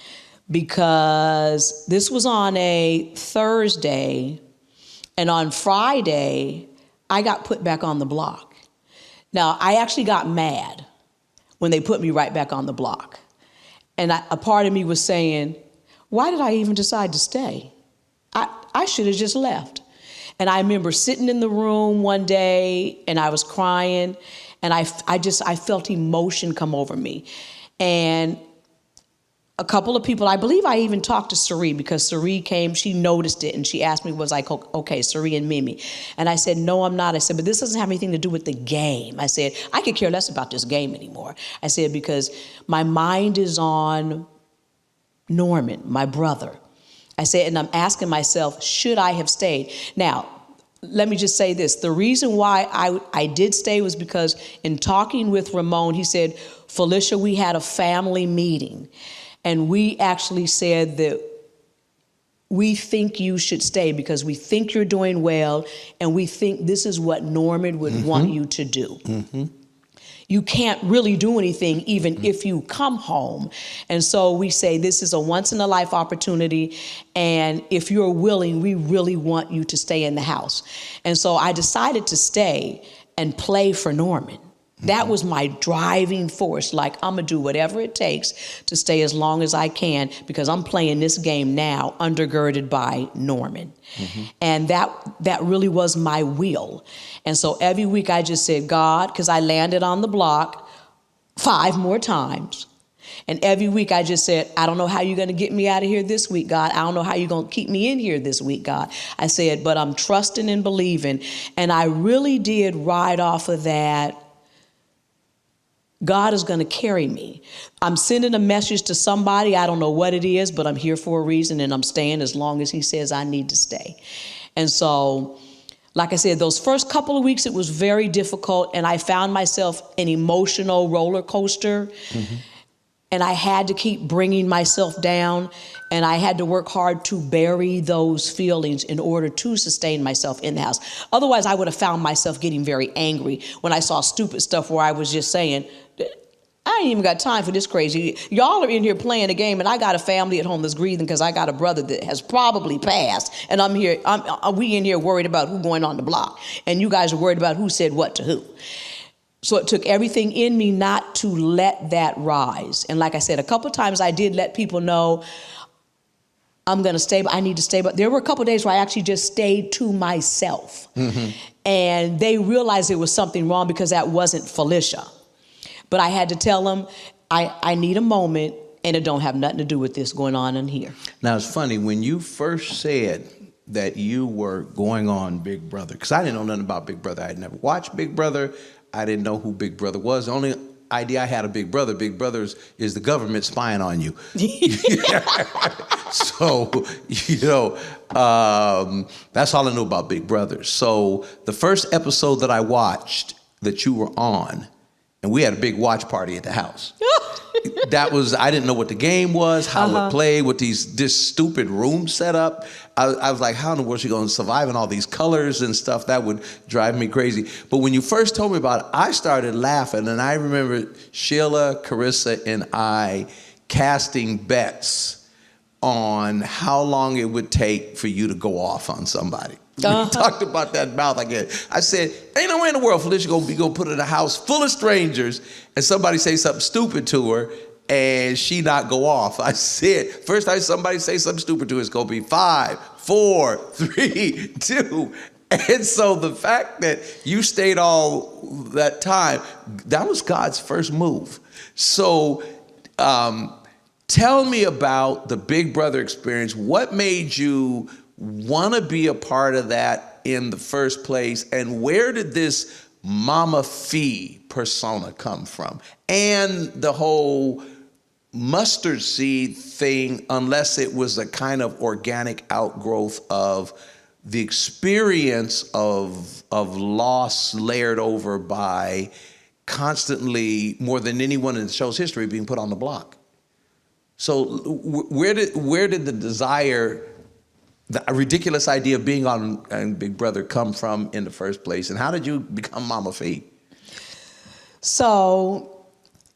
because this was on a Thursday, and on Friday, I got put back on the block. Now, I actually got mad when they put me right back on the block. And a part of me was saying, why did I even decide to stay? I should have just left. And I remember sitting in the room one day, and I was crying, and I felt emotion come over me. And a couple of people, I believe I even talked to Suri, because Suri came, she noticed it, and she asked me, was I okay, Suri and Mimi? And I said, no, I'm not. I said, but this doesn't have anything to do with the game. I said, I could care less about this game anymore. I said, because my mind is on Norman, my brother. I said, and I'm asking myself, should I have stayed? Now, let me just say this. The reason why I did stay was because in talking with Ramon, he said, Felicia, we had a family meeting, and we actually said that we think you should stay because we think you're doing well, and we think this is what Norman would want you to do. You can't really do anything even if you come home. And so we say this is a once-in-a-life opportunity, and if you're willing, we really want you to stay in the house. And so I decided to stay and play for Norman. That was my driving force. Like, I'm going to do whatever it takes to stay as long as I can, because I'm playing this game now undergirded by Norman. And that really was my will. And so every week I just said, God, because I landed on the block 5 more times. And every week I just said, I don't know how you're going to get me out of here this week, God. I don't know how you're going to keep me in here this week, God. I said, but I'm trusting and believing. And I really did ride off of that. God is going to carry me. I'm sending a message to somebody. I don't know what it is, but I'm here for a reason, and I'm staying as long as he says I need to stay. And so, like I said, those first couple of weeks, it was very difficult, and I found myself an emotional roller coaster. and I had to keep bringing myself down, and I had to work hard to bury those feelings in order to sustain myself in the house. Otherwise, I would have found myself getting very angry when I saw stupid stuff where I was just saying, I ain't even got time for this crazy. Y'all are in here playing a game, and I got a family at home that's grieving because I got a brother that has probably passed, and we in here worried about who going on the block, and you guys are worried about who said what to who. So it took everything in me not to let that rise. And like I said, a couple of times I did let people know I'm going to stay, but I need to stay. But there were a couple of days where I actually just stayed to myself. Mm-hmm. And they realized there was something wrong because that wasn't Felicia. But I had to tell them, I need a moment, and it don't have nothing to do with this going on in here. Now, it's funny, when you first said that you were going on Big Brother, because I didn't know nothing about Big Brother. I had never watched Big Brother. I didn't know who Big Brother was. The only idea I had of Big Brother is the government spying on you. So, that's all I knew about Big Brother. So the first episode that I watched that you were on, and we had a big watch party at the house. I didn't know what the game was, how it played, with this stupid room set up. I was like, how in the world is she going to survive in all these colors and stuff? That would drive me crazy. But when you first told me about it, I started laughing. And I remember Sheila, Carissa, and I casting bets on how long it would take for you to go off on somebody. We talked about that mouth again. I said, ain't no way in the world Felicia gonna put in a house full of strangers and somebody say something stupid to her and she not go off. I said, first time somebody say something stupid to her, it's gonna be 5, 4, 3, 2. And so the fact that you stayed all that time, that was God's first move. So tell me about the Big Brother experience. What made you want to be a part of that in the first place, and where did this Mame Fe persona come from? And the whole mustard seed thing, unless it was a kind of organic outgrowth of the experience of loss layered over by constantly, more than anyone in the show's history, being put on the block. So where did the desire, the ridiculous idea of being on Big Brother come from in the first place? And how did you become Mame Fe? So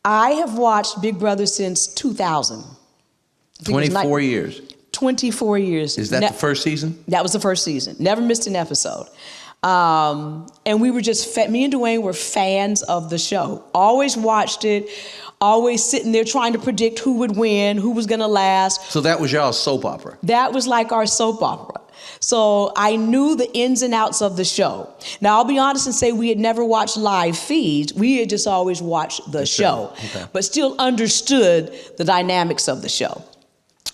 I have watched Big Brother since 2000. 24 years. 24 years. Is that the first season? That was the first season. Never missed an episode. And we were just, me and Dwayne were fans of the show. Always watched it. Always sitting there trying to predict who would win, who was going to last. So that was y'all's soap opera? That was like our soap opera. So I knew the ins and outs of the show. Now, I'll be honest and say we had never watched live feeds. We had just always watched the show, but still understood the dynamics of the show.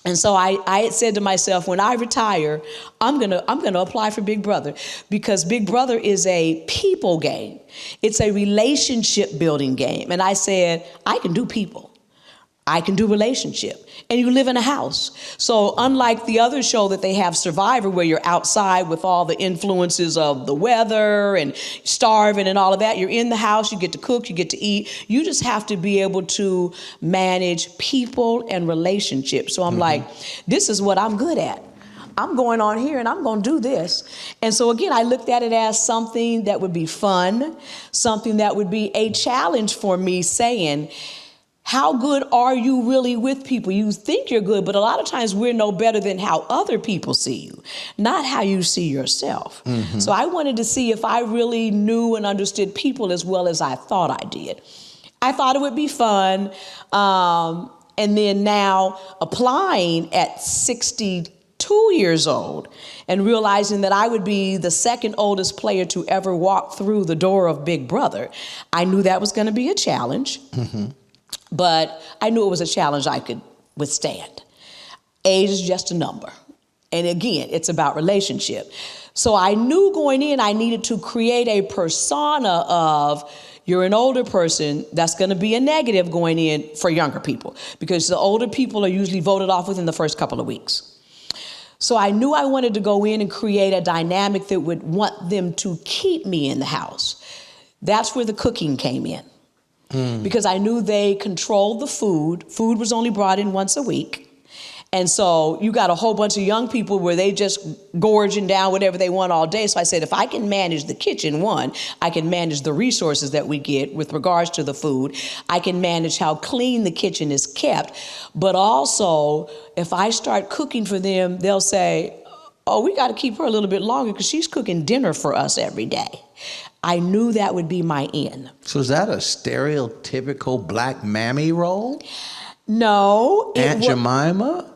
And so I had said to myself, when I retire, I'm gonna apply for Big Brother, because Big Brother is a people game. It's a relationship building game. And I said, I can do people. I can do relationship. And you live in a house. So unlike the other show that they have, Survivor, where you're outside with all the influences of the weather and starving and all of that, you're in the house, you get to cook, you get to eat. You just have to be able to manage people and relationships. So I'm like, this is what I'm good at. I'm going on here and I'm going to do this. And so again, I looked at it as something that would be fun, something that would be a challenge for me, saying, how good are you really with people? You think you're good, but a lot of times we're no better than how other people see you, not how you see yourself. So I wanted to see if I really knew and understood people as well as I thought I did. I thought it would be fun. And then now applying at 62 years old and realizing that I would be the second oldest player to ever walk through the door of Big Brother, I knew that was going to be a challenge. But I knew it was a challenge I could withstand. Age is just a number. And again, it's about relationship. So I knew going in, I needed to create a persona of, you're an older person. That's going to be a negative going in for younger people, because the older people are usually voted off within the first couple of weeks. So I knew I wanted to go in and create a dynamic that would want them to keep me in the house. That's where the cooking came in. because I knew they controlled the food. Food was only brought in once a week. And so you got a whole bunch of young people where they just gorging down whatever they want all day. So I said, if I can manage the kitchen, one, I can manage the resources that we get with regards to the food. I can manage how clean the kitchen is kept. But also, if I start cooking for them, they'll say, oh, we got to keep her a little bit longer because she's cooking dinner for us every day. I knew that would be my end. So is that a stereotypical black mammy role? No. Aunt Jemima?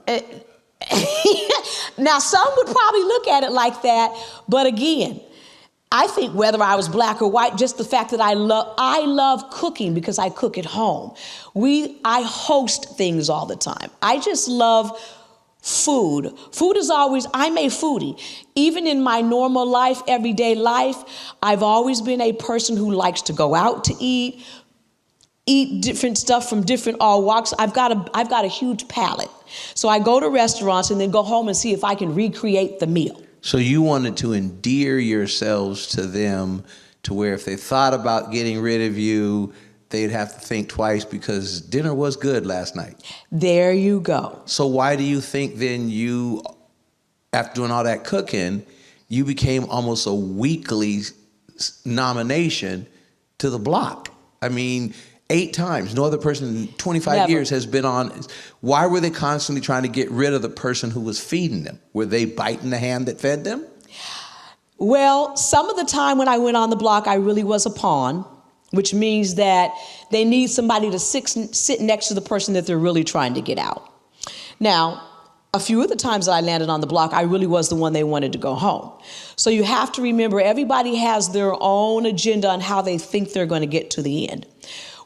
Now, some would probably look at it like that, but again, I think whether I was black or white, just the fact that I love cooking because I cook at home. I host things all the time. I just love food. Food is always, I'm a foodie. Even in my normal life, everyday life, I've always been a person who likes to go out to eat different stuff from different all walks. I've got a huge palate. So I go to restaurants and then go home and see if I can recreate the meal. So you wanted to endear yourselves to them to where if they thought about getting rid of you, they'd have to think twice because dinner was good last night. There you go. So why do you think then you, after doing all that cooking, you became almost a weekly nomination to the block? I mean, 8 times. No other person in 25 Never. years has been on. Why were they constantly trying to get rid of the person who was feeding them? Were they biting the hand that fed them? Well, some of the time when I went on the block, I really was a pawn, which means that they need somebody to sit next to the person that they're really trying to get out. Now, a few of the times that I landed on the block, I really was the one they wanted to go home. So you have to remember, everybody has their own agenda on how they think they're going to get to the end.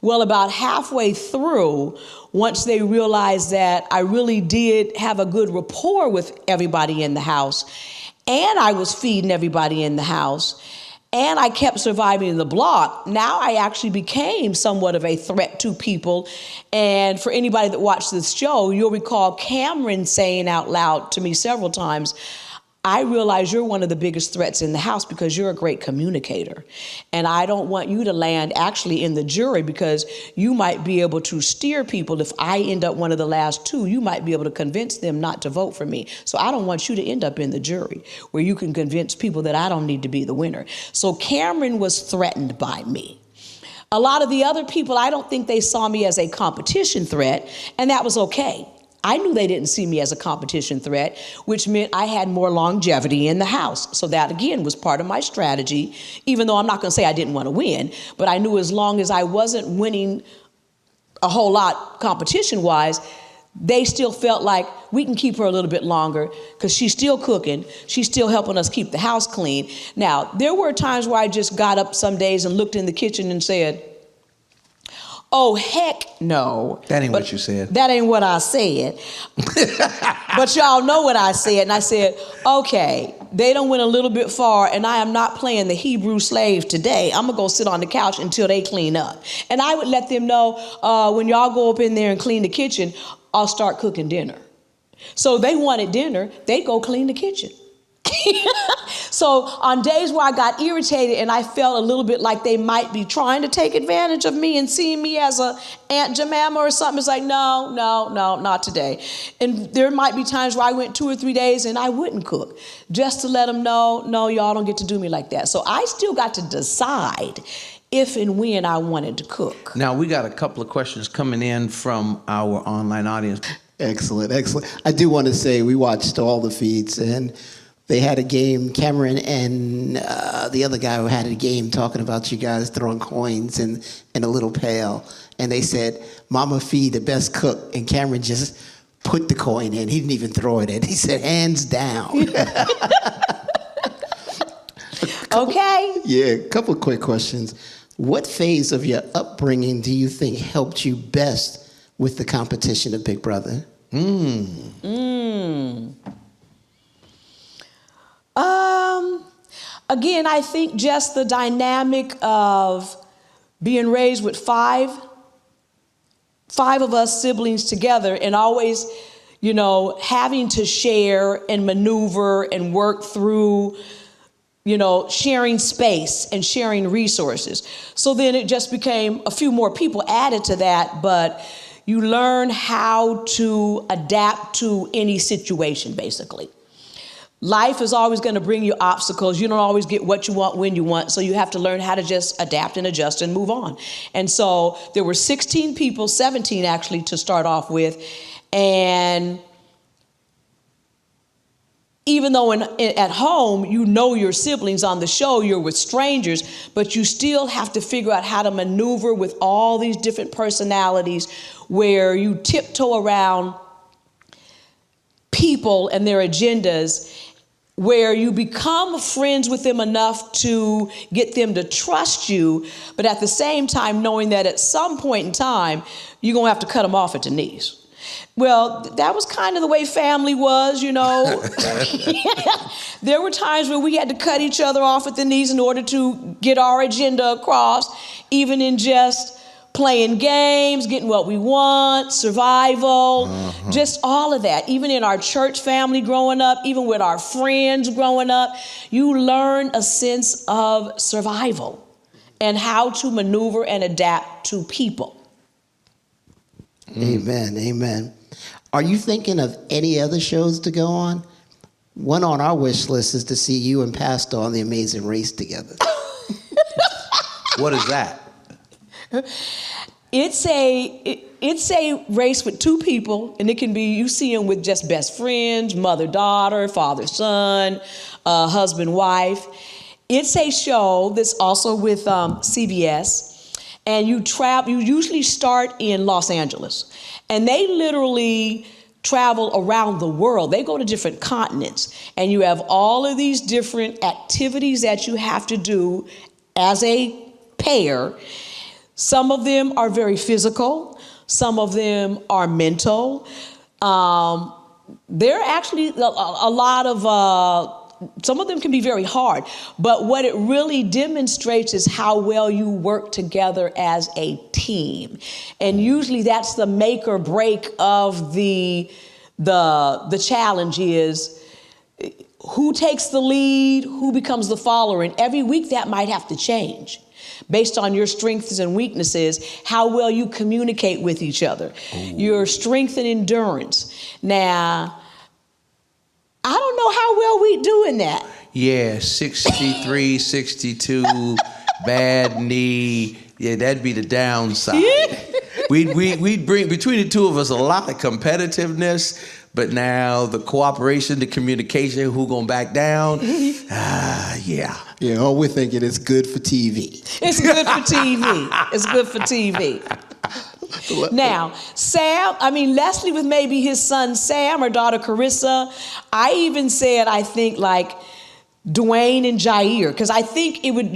Well, about halfway through, once they realized that I really did have a good rapport with everybody in the house, and I was feeding everybody in the house, and I kept surviving the block, now I actually became somewhat of a threat to people. And for anybody that watched this show, you'll recall Cameron saying out loud to me several times, I realize you're one of the biggest threats in the house because you're a great communicator. And I don't want you to land actually in the jury because you might be able to steer people. If I end up one of the last 2, you might be able to convince them not to vote for me. So I don't want you to end up in the jury where you can convince people that I don't need to be the winner. So Cameron was threatened by me. A lot of the other people, I don't think they saw me as a competition threat, and that was okay. I knew they didn't see me as a competition threat, which meant I had more longevity in the house. So that, again, was part of my strategy, even though I'm not going to say I didn't want to win. But I knew as long as I wasn't winning a whole lot competition-wise, they still felt like we can keep her a little bit longer because she's still cooking. She's still helping us keep the house clean. Now, there were times where I just got up some days and looked in the kitchen and said, oh, heck no. That ain't what you said. That ain't what I said. But y'all know what I said. And I said, okay, they done went a little bit far, and I am not playing the Hebrew slave today. I'm going to go sit on the couch until they clean up. And I would let them know when y'all go up in there and clean the kitchen, I'll start cooking dinner. So they wanted dinner, they'd go clean the kitchen. So on days where I got irritated and I felt a little bit like they might be trying to take advantage of me and seeing me as a Aunt Jemima or something, it's like, no, not today. And there might be times where I went 2 or 3 days and I wouldn't cook just to let them know, no, y'all don't get to do me like that. So I still got to decide if and when I wanted to cook. Now, we got a couple of questions coming in from our online audience. Excellent. I do want to say we watched all the feeds, and they had a game, Cameron and the other guy who had a game talking about you guys throwing coins in a little pail. And they said, Mame Fe, the best cook. And Cameron just put the coin in. He didn't even throw it in. He said, hands down. Okay. Yeah, a couple of quick questions. What phase of your upbringing do you think helped you best with the competition of Big Brother? Again, I think just the dynamic of being raised with five of us siblings together, and always, having to share and maneuver and work through sharing space and sharing resources. So then it just became a few more people added to that, but you learn how to adapt to any situation, basically. Life is always going to bring you obstacles. You don't always get what you want when you want, so you have to learn how to just adapt and adjust and move on. And so there were 16 people, 17 actually, to start off with, and even though at home, your siblings, on the show, you're with strangers, but you still have to figure out how to maneuver with all these different personalities where you tiptoe around people and their agendas, where you become friends with them enough to get them to trust you, but at the same time knowing that at some point in time, you're going to have to cut them off at the knees. Well, that was kind of the way family was, There were times where we had to cut each other off at the knees in order to get our agenda across, even in just playing games, getting what we want, survival, just all of that. Even in our church family growing up, even with our friends growing up, you learn a sense of survival and how to maneuver and adapt to people. Amen, amen. Are you thinking of any other shows to go on? One on our wish list is to see you and Pastor on The Amazing Race together. What is that? It's a race with two people, and it can be, you see them with just best friends, mother-daughter, father-son, husband-wife. It's a show that's also with CBS. And you usually start in Los Angeles. And they literally travel around the world. They go to different continents. And you have all of these different activities that you have to do as a pair. Some of them are very physical. Some of them are mental. There are actually a lot of... some of them can be very hard, but what it really demonstrates is how well you work together as a team. And usually that's the make or break of the challenge is who takes the lead, who becomes the follower. And every week that might have to change based on your strengths and weaknesses, how well you communicate with each other, your strength and endurance. Now, I don't know how well we do in that. Yeah, 63, 62, bad knee. Yeah, that'd be the downside. We'd bring, between the two of us, a lot of competitiveness, but now the cooperation, the communication, who gonna back down? Yeah. Yeah, all we're thinking is good for TV. It's good for TV. It's good for TV. Now, Leslie with maybe his son Sam or daughter Carissa. I even said, I think like Dwayne and Jair, because I think it would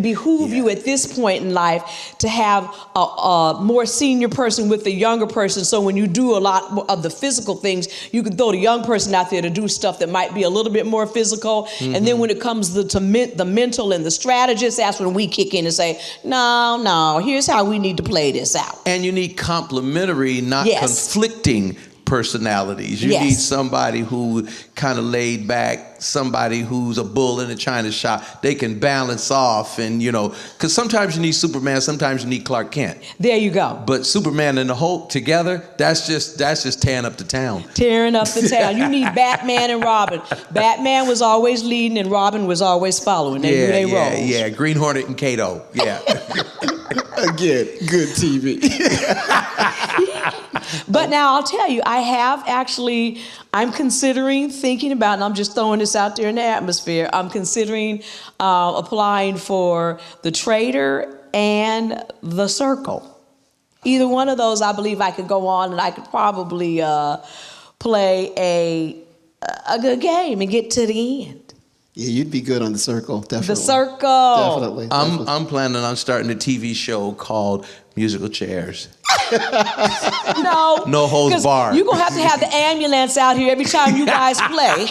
behoove you at this point in life to have a more senior person with the younger person. So when you do a lot of the physical things, you can throw the young person out there to do stuff that might be a little bit more physical. Mm-hmm. And then when it comes to the mental and the strategist, that's when we kick in and say, no, here's how we need to play this out. And you need complementary, not conflicting personalities. You need somebody who kind of laid back, somebody who's a bull in a china shop. They can balance off, and because sometimes you need Superman, sometimes you need Clark Kent. There you go. But Superman and the Hulk together, that's just tearing up the town. Tearing up the town. You need Batman and Robin. Batman was always leading and Robin was always following. They knew they roles. Yeah, Green Hornet and Kato. Yeah. Again, good TV. But now I'll tell you, I'm considering thinking about, and I'm just throwing this out there in the atmosphere, I'm considering applying for the Trader and the Circle. Either one of those, I believe I could go on and I could probably play a good game and get to the end. Yeah, you'd be good on the Circle, definitely. The Circle. Definitely. I'm planning on starting a TV show called Musical Chairs. No holds barred. You're going to have the ambulance out here every time you guys play.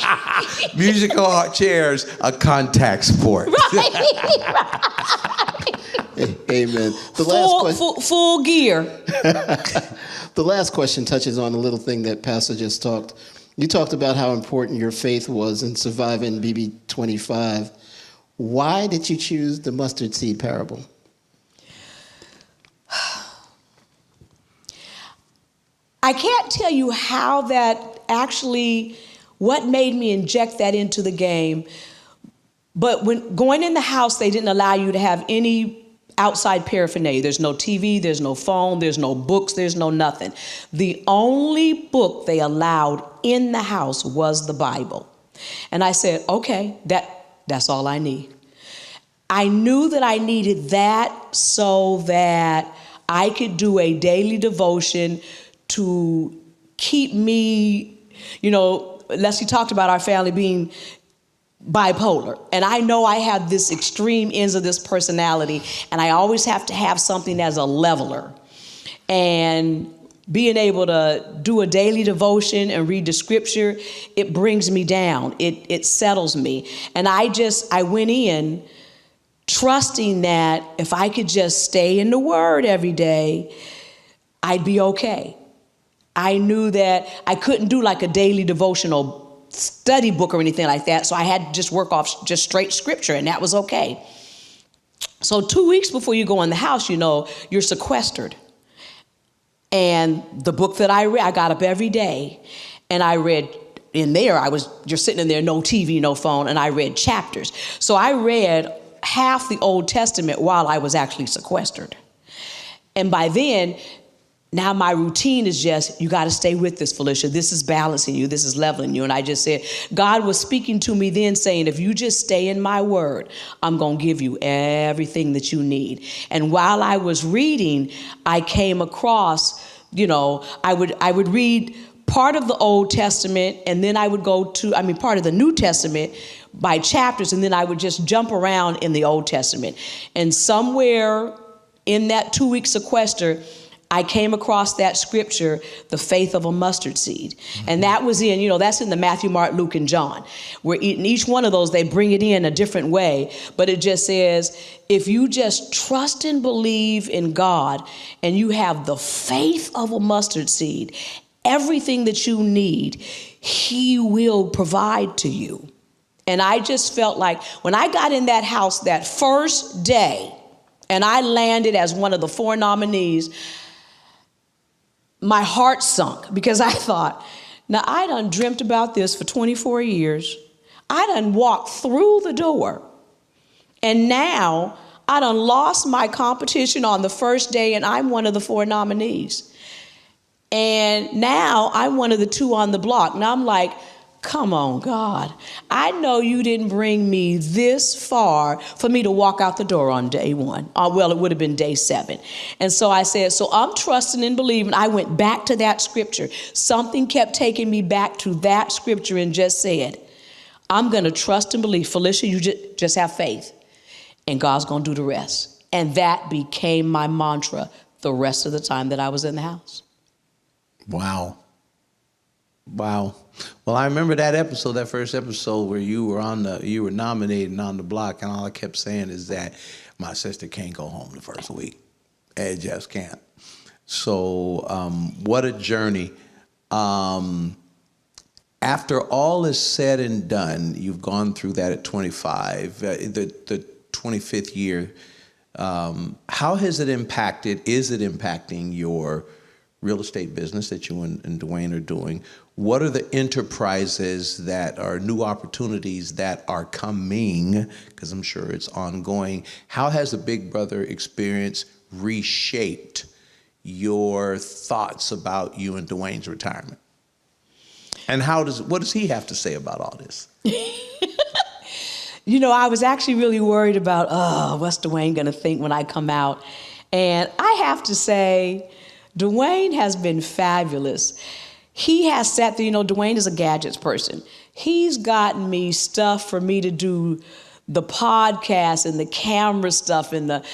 Musical Chairs, a contact sport. Right. Amen. Full gear. The last question touches on a little thing that Pastor just talked. You talked about how important your faith was in surviving BB25. Why did you choose the mustard seed parable? I can't tell you how that actually, what made me inject that into the game. But when going in the house, they didn't allow you to have any outside paraphernalia. There's no TV, there's no phone, there's no books, there's no nothing. The only book they allowed in the house was the Bible. And I said, okay, that's all I need. I knew that I needed that so that I could do a daily devotion to keep me, Leslie talked about our family being bipolar. And I know I have this extreme ends of this personality, and I always have to have something as a leveler. And being able to do a daily devotion and read the scripture, it brings me down. It settles me. And I went in trusting that if I could just stay in the Word every day, I'd be okay. I knew that I couldn't do like a daily devotional study book or anything like that, so I had to just work off just straight scripture, and that was okay. So 2 weeks before you go in the house, you're sequestered. And the book that I read, I got up every day, and I read in there, you're sitting in there, no TV, no phone, and I read chapters. So I read half the Old Testament while I was actually sequestered. And by then, now my routine is just, you got to stay with this, Felicia. This is balancing you. This is leveling you. And I just said, God was speaking to me then saying, if you just stay in my word, I'm going to give you everything that you need. And while I was reading, I came across, I would read part of the Old Testament, and then I would go to, part of the New Testament by chapters, and then I would just jump around in the Old Testament. And somewhere in that 2-week sequester, I came across that scripture, the faith of a mustard seed. Mm-hmm. And that was that's in the Matthew, Mark, Luke, and John, where in each one of those, they bring it in a different way. But it just says, if you just trust and believe in God, and you have the faith of a mustard seed, everything that you need, He will provide to you. And I just felt like when I got in that house that first day, and I landed as one of the 4 nominees, my heart sunk, because I thought, now I done dreamt about this for 24 years. I done walked through the door, and now I done lost my competition on the first day, and I'm one of the 4 nominees. And now I'm one of the 2 on the block. Now I'm like, come on, God. I know you didn't bring me this far for me to walk out the door on day 1. Well, it would have been day 7. And so I said, so I'm trusting and believing. I went back to that scripture. Something kept taking me back to that scripture and just said, I'm going to trust and believe. Felicia, you just have faith, and God's going to do the rest. And that became my mantra the rest of the time that I was in the house. Wow. Well, I remember that first episode where you were nominated and on the block, and all I kept saying is that my sister can't go home the first week. It just can't. So what a journey. After all is said and done, you've gone through that at 25, the 25th year. How has it impacted, is it impacting your real estate business that you and Dwayne are doing? What are the enterprises that are new opportunities that are coming? Because I'm sure it's ongoing. How has the Big Brother experience reshaped your thoughts about you and Dwayne's retirement? And what does he have to say about all this? I was actually really worried about, what's Dwayne going to think when I come out? And I have to say, Dwayne has been fabulous. He has sat there, Dwayne is a gadgets person. He's gotten me stuff for me to do the podcast and the camera stuff and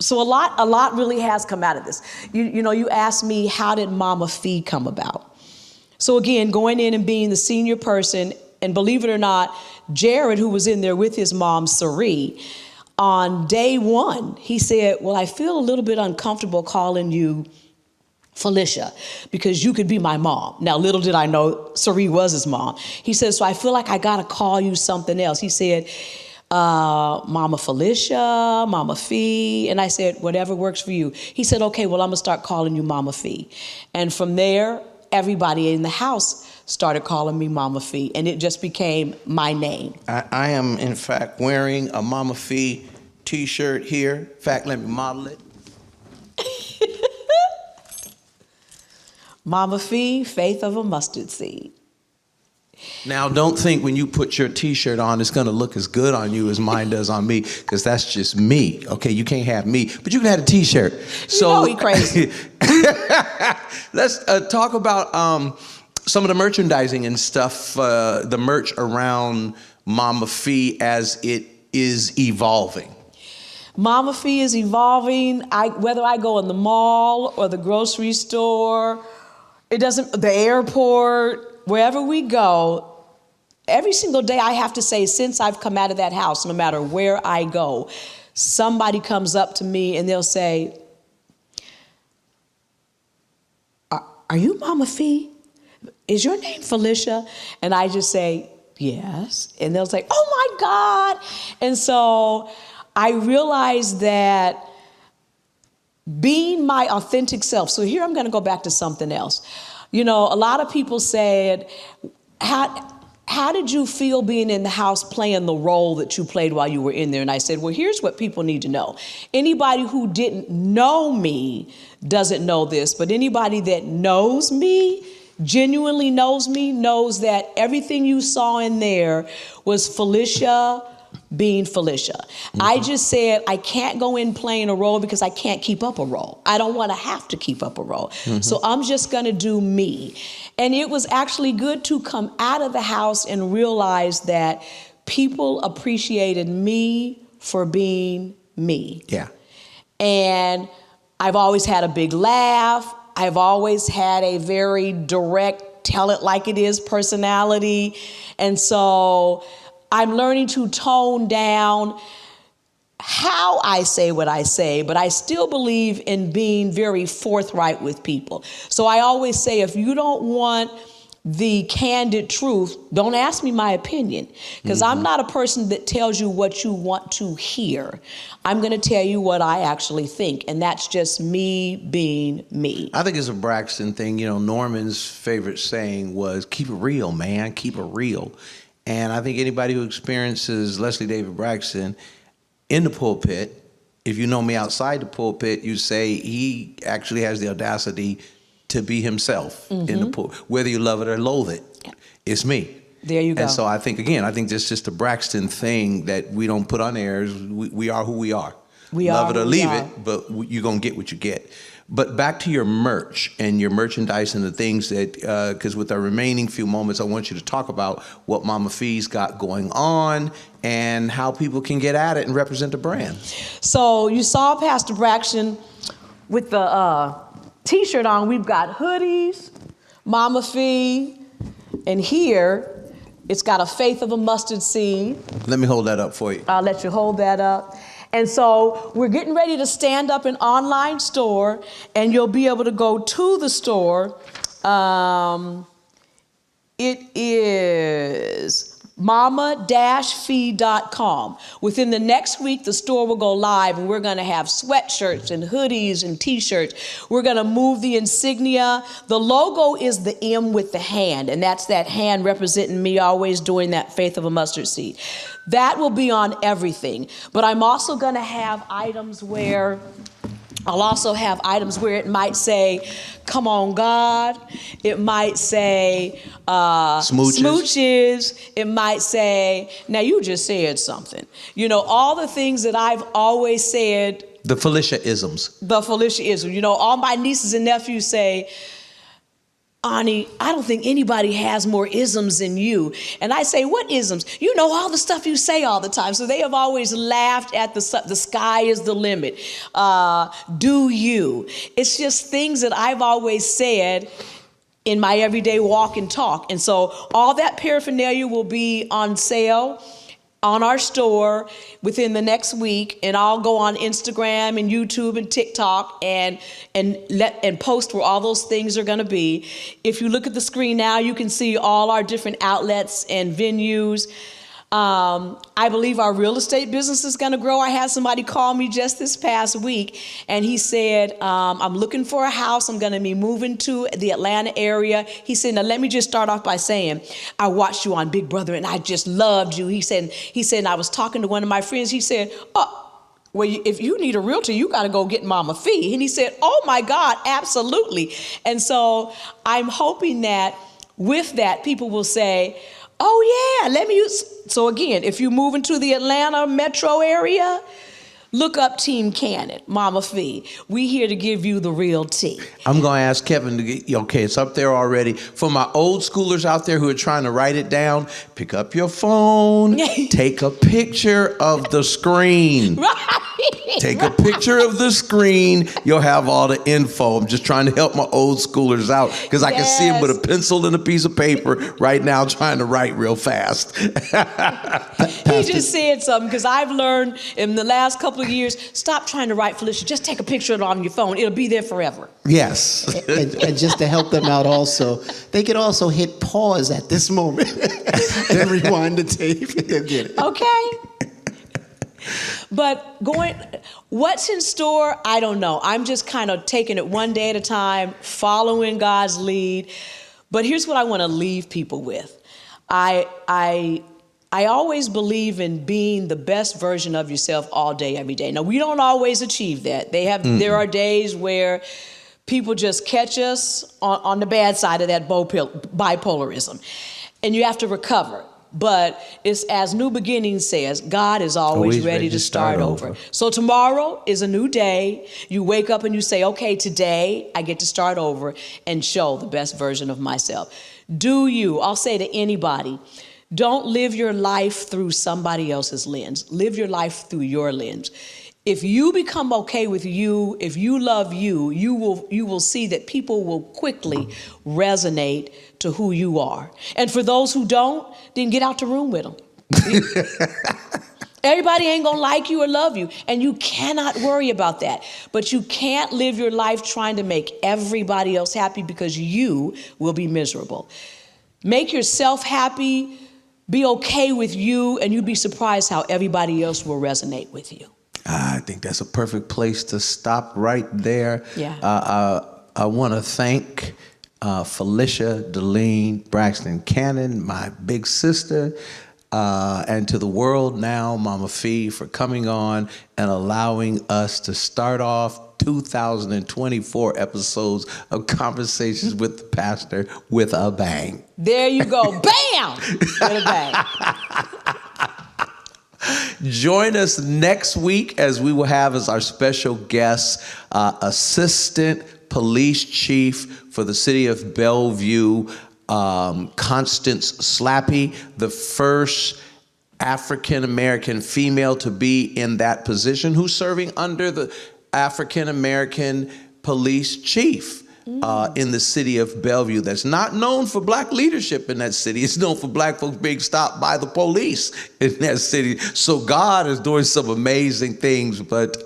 so a lot really has come out of this. You asked me, how did Mame Fe come about? So again, going in and being the senior person, and believe it or not, Jared, who was in there with his mom, Sari, on day 1, he said, well, I feel a little bit uncomfortable calling you Felicia because you could be my mom. Now, little did I know Sari was his mom. He said, so I feel like I got to call you something else. He said, Mama Felicia, Mame Fe. And I said, whatever works for you. He said, okay, well, I'm going to start calling you Mame Fe. And from there, everybody in the house started calling me Mame Fe, and it just became my name. I am, in fact, wearing a Mame Fe t-shirt here. In fact, let me model it. Mame Fe, faith of a mustard seed. Now, don't think when you put your t-shirt on, it's going to look as good on you as mine does on me, because that's just me. Okay, you can't have me, but you can have a t-shirt. So he crazy. Let's talk about some of the merchandising and stuff, the merch around Mame Fe as it is evolving. Mame Fe is evolving. Whether I go in the mall or the grocery store, the airport, wherever we go, every single day I have to say, since I've come out of that house, no matter where I go, somebody comes up to me and they'll say, are you Mame Fe? Is your name Felicia? And I just say, yes. And they'll say, oh my God. And so I realized that being my authentic self. So here I'm going to go back to something else. You know, a lot of people said, how did you feel being in the house playing the role that you played while you were in there? And I said, well, here's what people need to know. Anybody who didn't know me doesn't know this, but anybody that knows me, genuinely knows me, knows that everything you saw in there was Felicia being Felicia. Mm-hmm. I just said I can't go in playing a role because I can't keep up a role. I don't want to have to keep up a role. Mm-hmm. So I'm just going to do me. And it was actually good to come out of the house and realize that people appreciated me for being me. Yeah. And I've always had a big laugh. I've always had a very direct, tell it like it is personality. And so I'm learning to tone down how I say what I say, but I still believe in being very forthright with people. So I always say, if you don't want the candid truth, don't ask me my opinion, because I'm not a person that tells you what you want to hear. I'm going to tell you what I actually think, and that's just me being me. I think it's a Braxton thing. You know, Norman's favorite saying was, keep it real, man, keep it real. And I think anybody who experiences Leslie David Braxton in the pulpit, if you know me outside the pulpit, you say he actually has the audacity to be himself in the pulpit. Whether you love it or loathe it, it's me. There you go. And so I think that's just a Braxton thing that we don't put on air. We are who we are. Love it or leave it, but you're going to get what you get. But back to your merch and your merchandise and the things that, because with our remaining few moments, I want you to talk about what Mame Fe's got going on and how people can get at it and represent the brand. So you saw Pastor Braxton with the t-shirt on. We've got hoodies, Mame Fe, and here it's got a faith of a mustard seed. Let me hold that up for you. I'll let you hold that up. And so we're getting ready to stand up an online store, and you'll be able to go to the store. It is mama-fe.com. Within the next week, the store will go live, and we're going to have sweatshirts and hoodies and t-shirts. We're going to move the insignia. The logo is the M with the hand, and that's that hand representing me always doing that faith of a mustard seed. That will be on everything. But I'm also going to have items where it might say, come on, God. It might say smooches. It might say, now you just said something. You know, all the things that I've always said. The Felicia-isms. You know, all my nieces and nephews say, Ani, I don't think anybody has more isms than you. And I say, what isms? You know, all the stuff you say all the time. So they have always laughed at the sky is the limit. Do you? It's just things that I've always said in my everyday walk and talk. And so all that paraphernalia will be on sale on our store within the next week, and I'll go on Instagram and YouTube and TikTok and post where all those things are going to be. If you look at the screen now, you can see all our different outlets and venues. I believe our real estate business is going to grow. I had somebody call me just this past week, and he said, I'm looking for a house. I'm going to be moving to the Atlanta area. He said, now let me just start off by saying, I watched you on Big Brother, and I just loved you. He said, and I was talking to one of my friends. He said, well, if you need a realtor, you got to go get Mame Fe. And he said, oh, my God, absolutely. And so I'm hoping that with that, people will say, oh, yeah, let me use. So, again, if you move into the Atlanta metro area, look up Team Cannon, Mame Fe. We here to give you the real tea. I'm going to ask Kevin to get, okay, it's up there already. For my old schoolers out there who are trying to write it down, pick up your phone, take a picture of the screen. Right. Take a picture of the screen. You'll have all the info. I'm just trying to help my old schoolers out because I can see them with a pencil and a piece of paper right now trying to write real fast. He just said something because I've learned in the last couple of years, stop trying to write, Felicia. Just take a picture of it on your phone. It'll be there forever. Yes. And just to help them out also, they could also hit pause at this moment and rewind the tape and they'll get it. Okay. But what's in store, I don't know. I'm just kind of taking it one day at a time, following God's lead. But here's what I want to leave people with. I always believe in being the best version of yourself all day, every day. Now, we don't always achieve that. There are days where people just catch us on the bad side of that bipolarism, and you have to recover. But it's as New Beginnings says, God is always ready to start over. So tomorrow is a new day. You wake up and you say, okay, today I get to start over and show the best version of myself. I'll say to anybody, don't live your life through somebody else's lens. Live your life through your lens. If you become okay with you, if you love you, you will see that people will quickly resonate to who you are. And for those who don't, then get out the room with them. Everybody ain't gonna like you or love you, and you cannot worry about that. But you can't live your life trying to make everybody else happy because you will be miserable. Make yourself happy, be okay with you, and you'd be surprised how everybody else will resonate with you. I think that's a perfect place to stop right there. Yeah. I want to thank Felicia Deline Braxton Cannon, my big sister, and to the world now, Mame Fe, for coming on and allowing us to start off 2024 episodes of Conversations with the Pastor with a bang. There you go. Bam! With a bang. Join us next week as we will have as our special guest, Assistant Police Chief for the City of Bellevue, Constance Slappy, the first African-American female to be in that position, who's serving under the African-American police chief in the city of Bellevue. That's not known for black leadership in that city. It's known for black folks being stopped by the police in that city. So God is doing some amazing things, but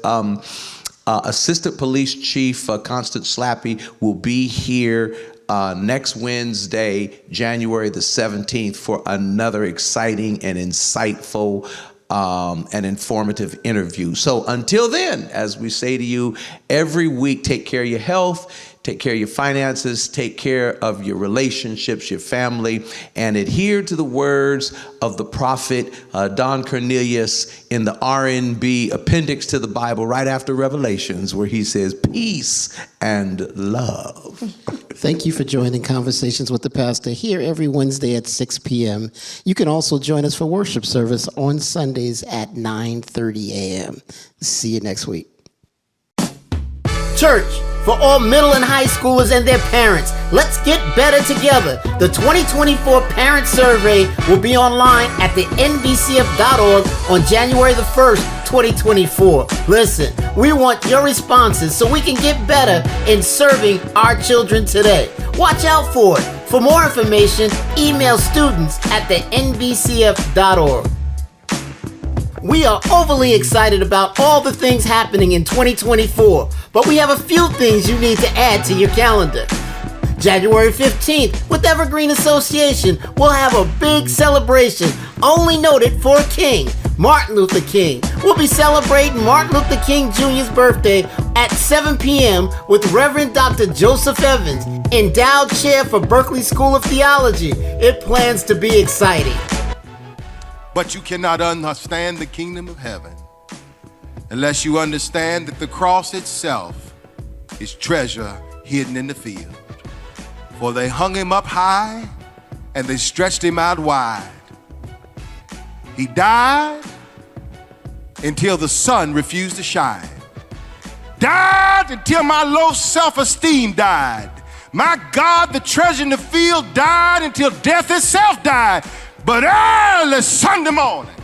Assistant Police Chief Constance Slappy will be here next Wednesday, January the 17th, for another exciting and insightful and informative interview. So until then, as we say to you every week, take care of your health, take care of your finances, take care of your relationships, your family, and adhere to the words of the prophet Don Cornelius in the R&B appendix to the Bible right after Revelations, where he says, peace and love. Thank you for joining Conversations with the Pastor here every Wednesday at 6 p.m. You can also join us for worship service on Sundays at 9:30 a.m. See you next week. Church, for all middle and high schoolers and their parents, let's get better together. The 2024 Parent Survey will be online at the NBCF.org on January the 1st, 2024. Listen, we want your responses so we can get better in serving our children today. Watch out for it. For more information, email students at the NBCF.org. We are overly excited about all the things happening in 2024, but we have a few things you need to add to your calendar. January 15th, with Evergreen Association, we'll have a big celebration only noted for a king, Martin Luther King. We'll be celebrating Martin Luther King Jr.'s birthday at 7 p.m. with Reverend Dr. Joseph Evans, endowed chair for Berkeley School of Theology. It plans to be exciting. But you cannot understand the kingdom of heaven unless you understand that the cross itself is treasure hidden in the field. For they hung him up high and they stretched him out wide. He died until the sun refused to shine. Died until my low self-esteem died. My God, the treasure in the field died until death itself died. But early Sunday morning,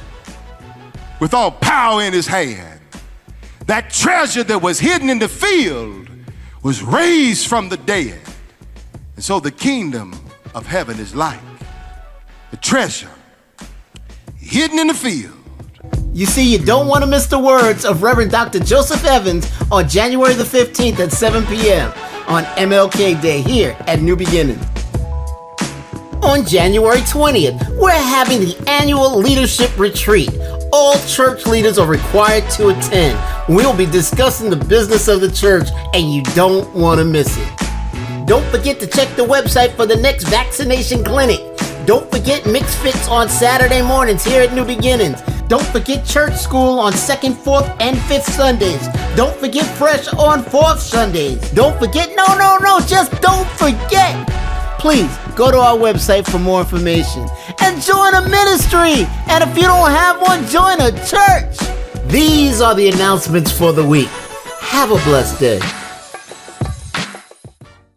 with all power in his hand, that treasure that was hidden in the field was raised from the dead. And so the kingdom of heaven is like the treasure hidden in the field. You see, you don't want to miss the words of Reverend Dr. Joseph Evans on January the 15th at 7 p.m. on MLK Day here at New Beginnings. On January 20th, we're having the annual leadership retreat. All church leaders are required to attend. We'll be discussing the business of the church, and you don't want to miss it. Don't forget to check the website for the next vaccination clinic. Don't forget Mixed Fix on Saturday mornings here at New Beginnings. Don't forget Church School on 2nd, 4th, and 5th Sundays. Don't forget Fresh on 4th Sundays. Don't forget, just don't forget. Please go to our website for more information and join a ministry. And if you don't have one, join a church. These are the announcements for the week. Have a blessed day.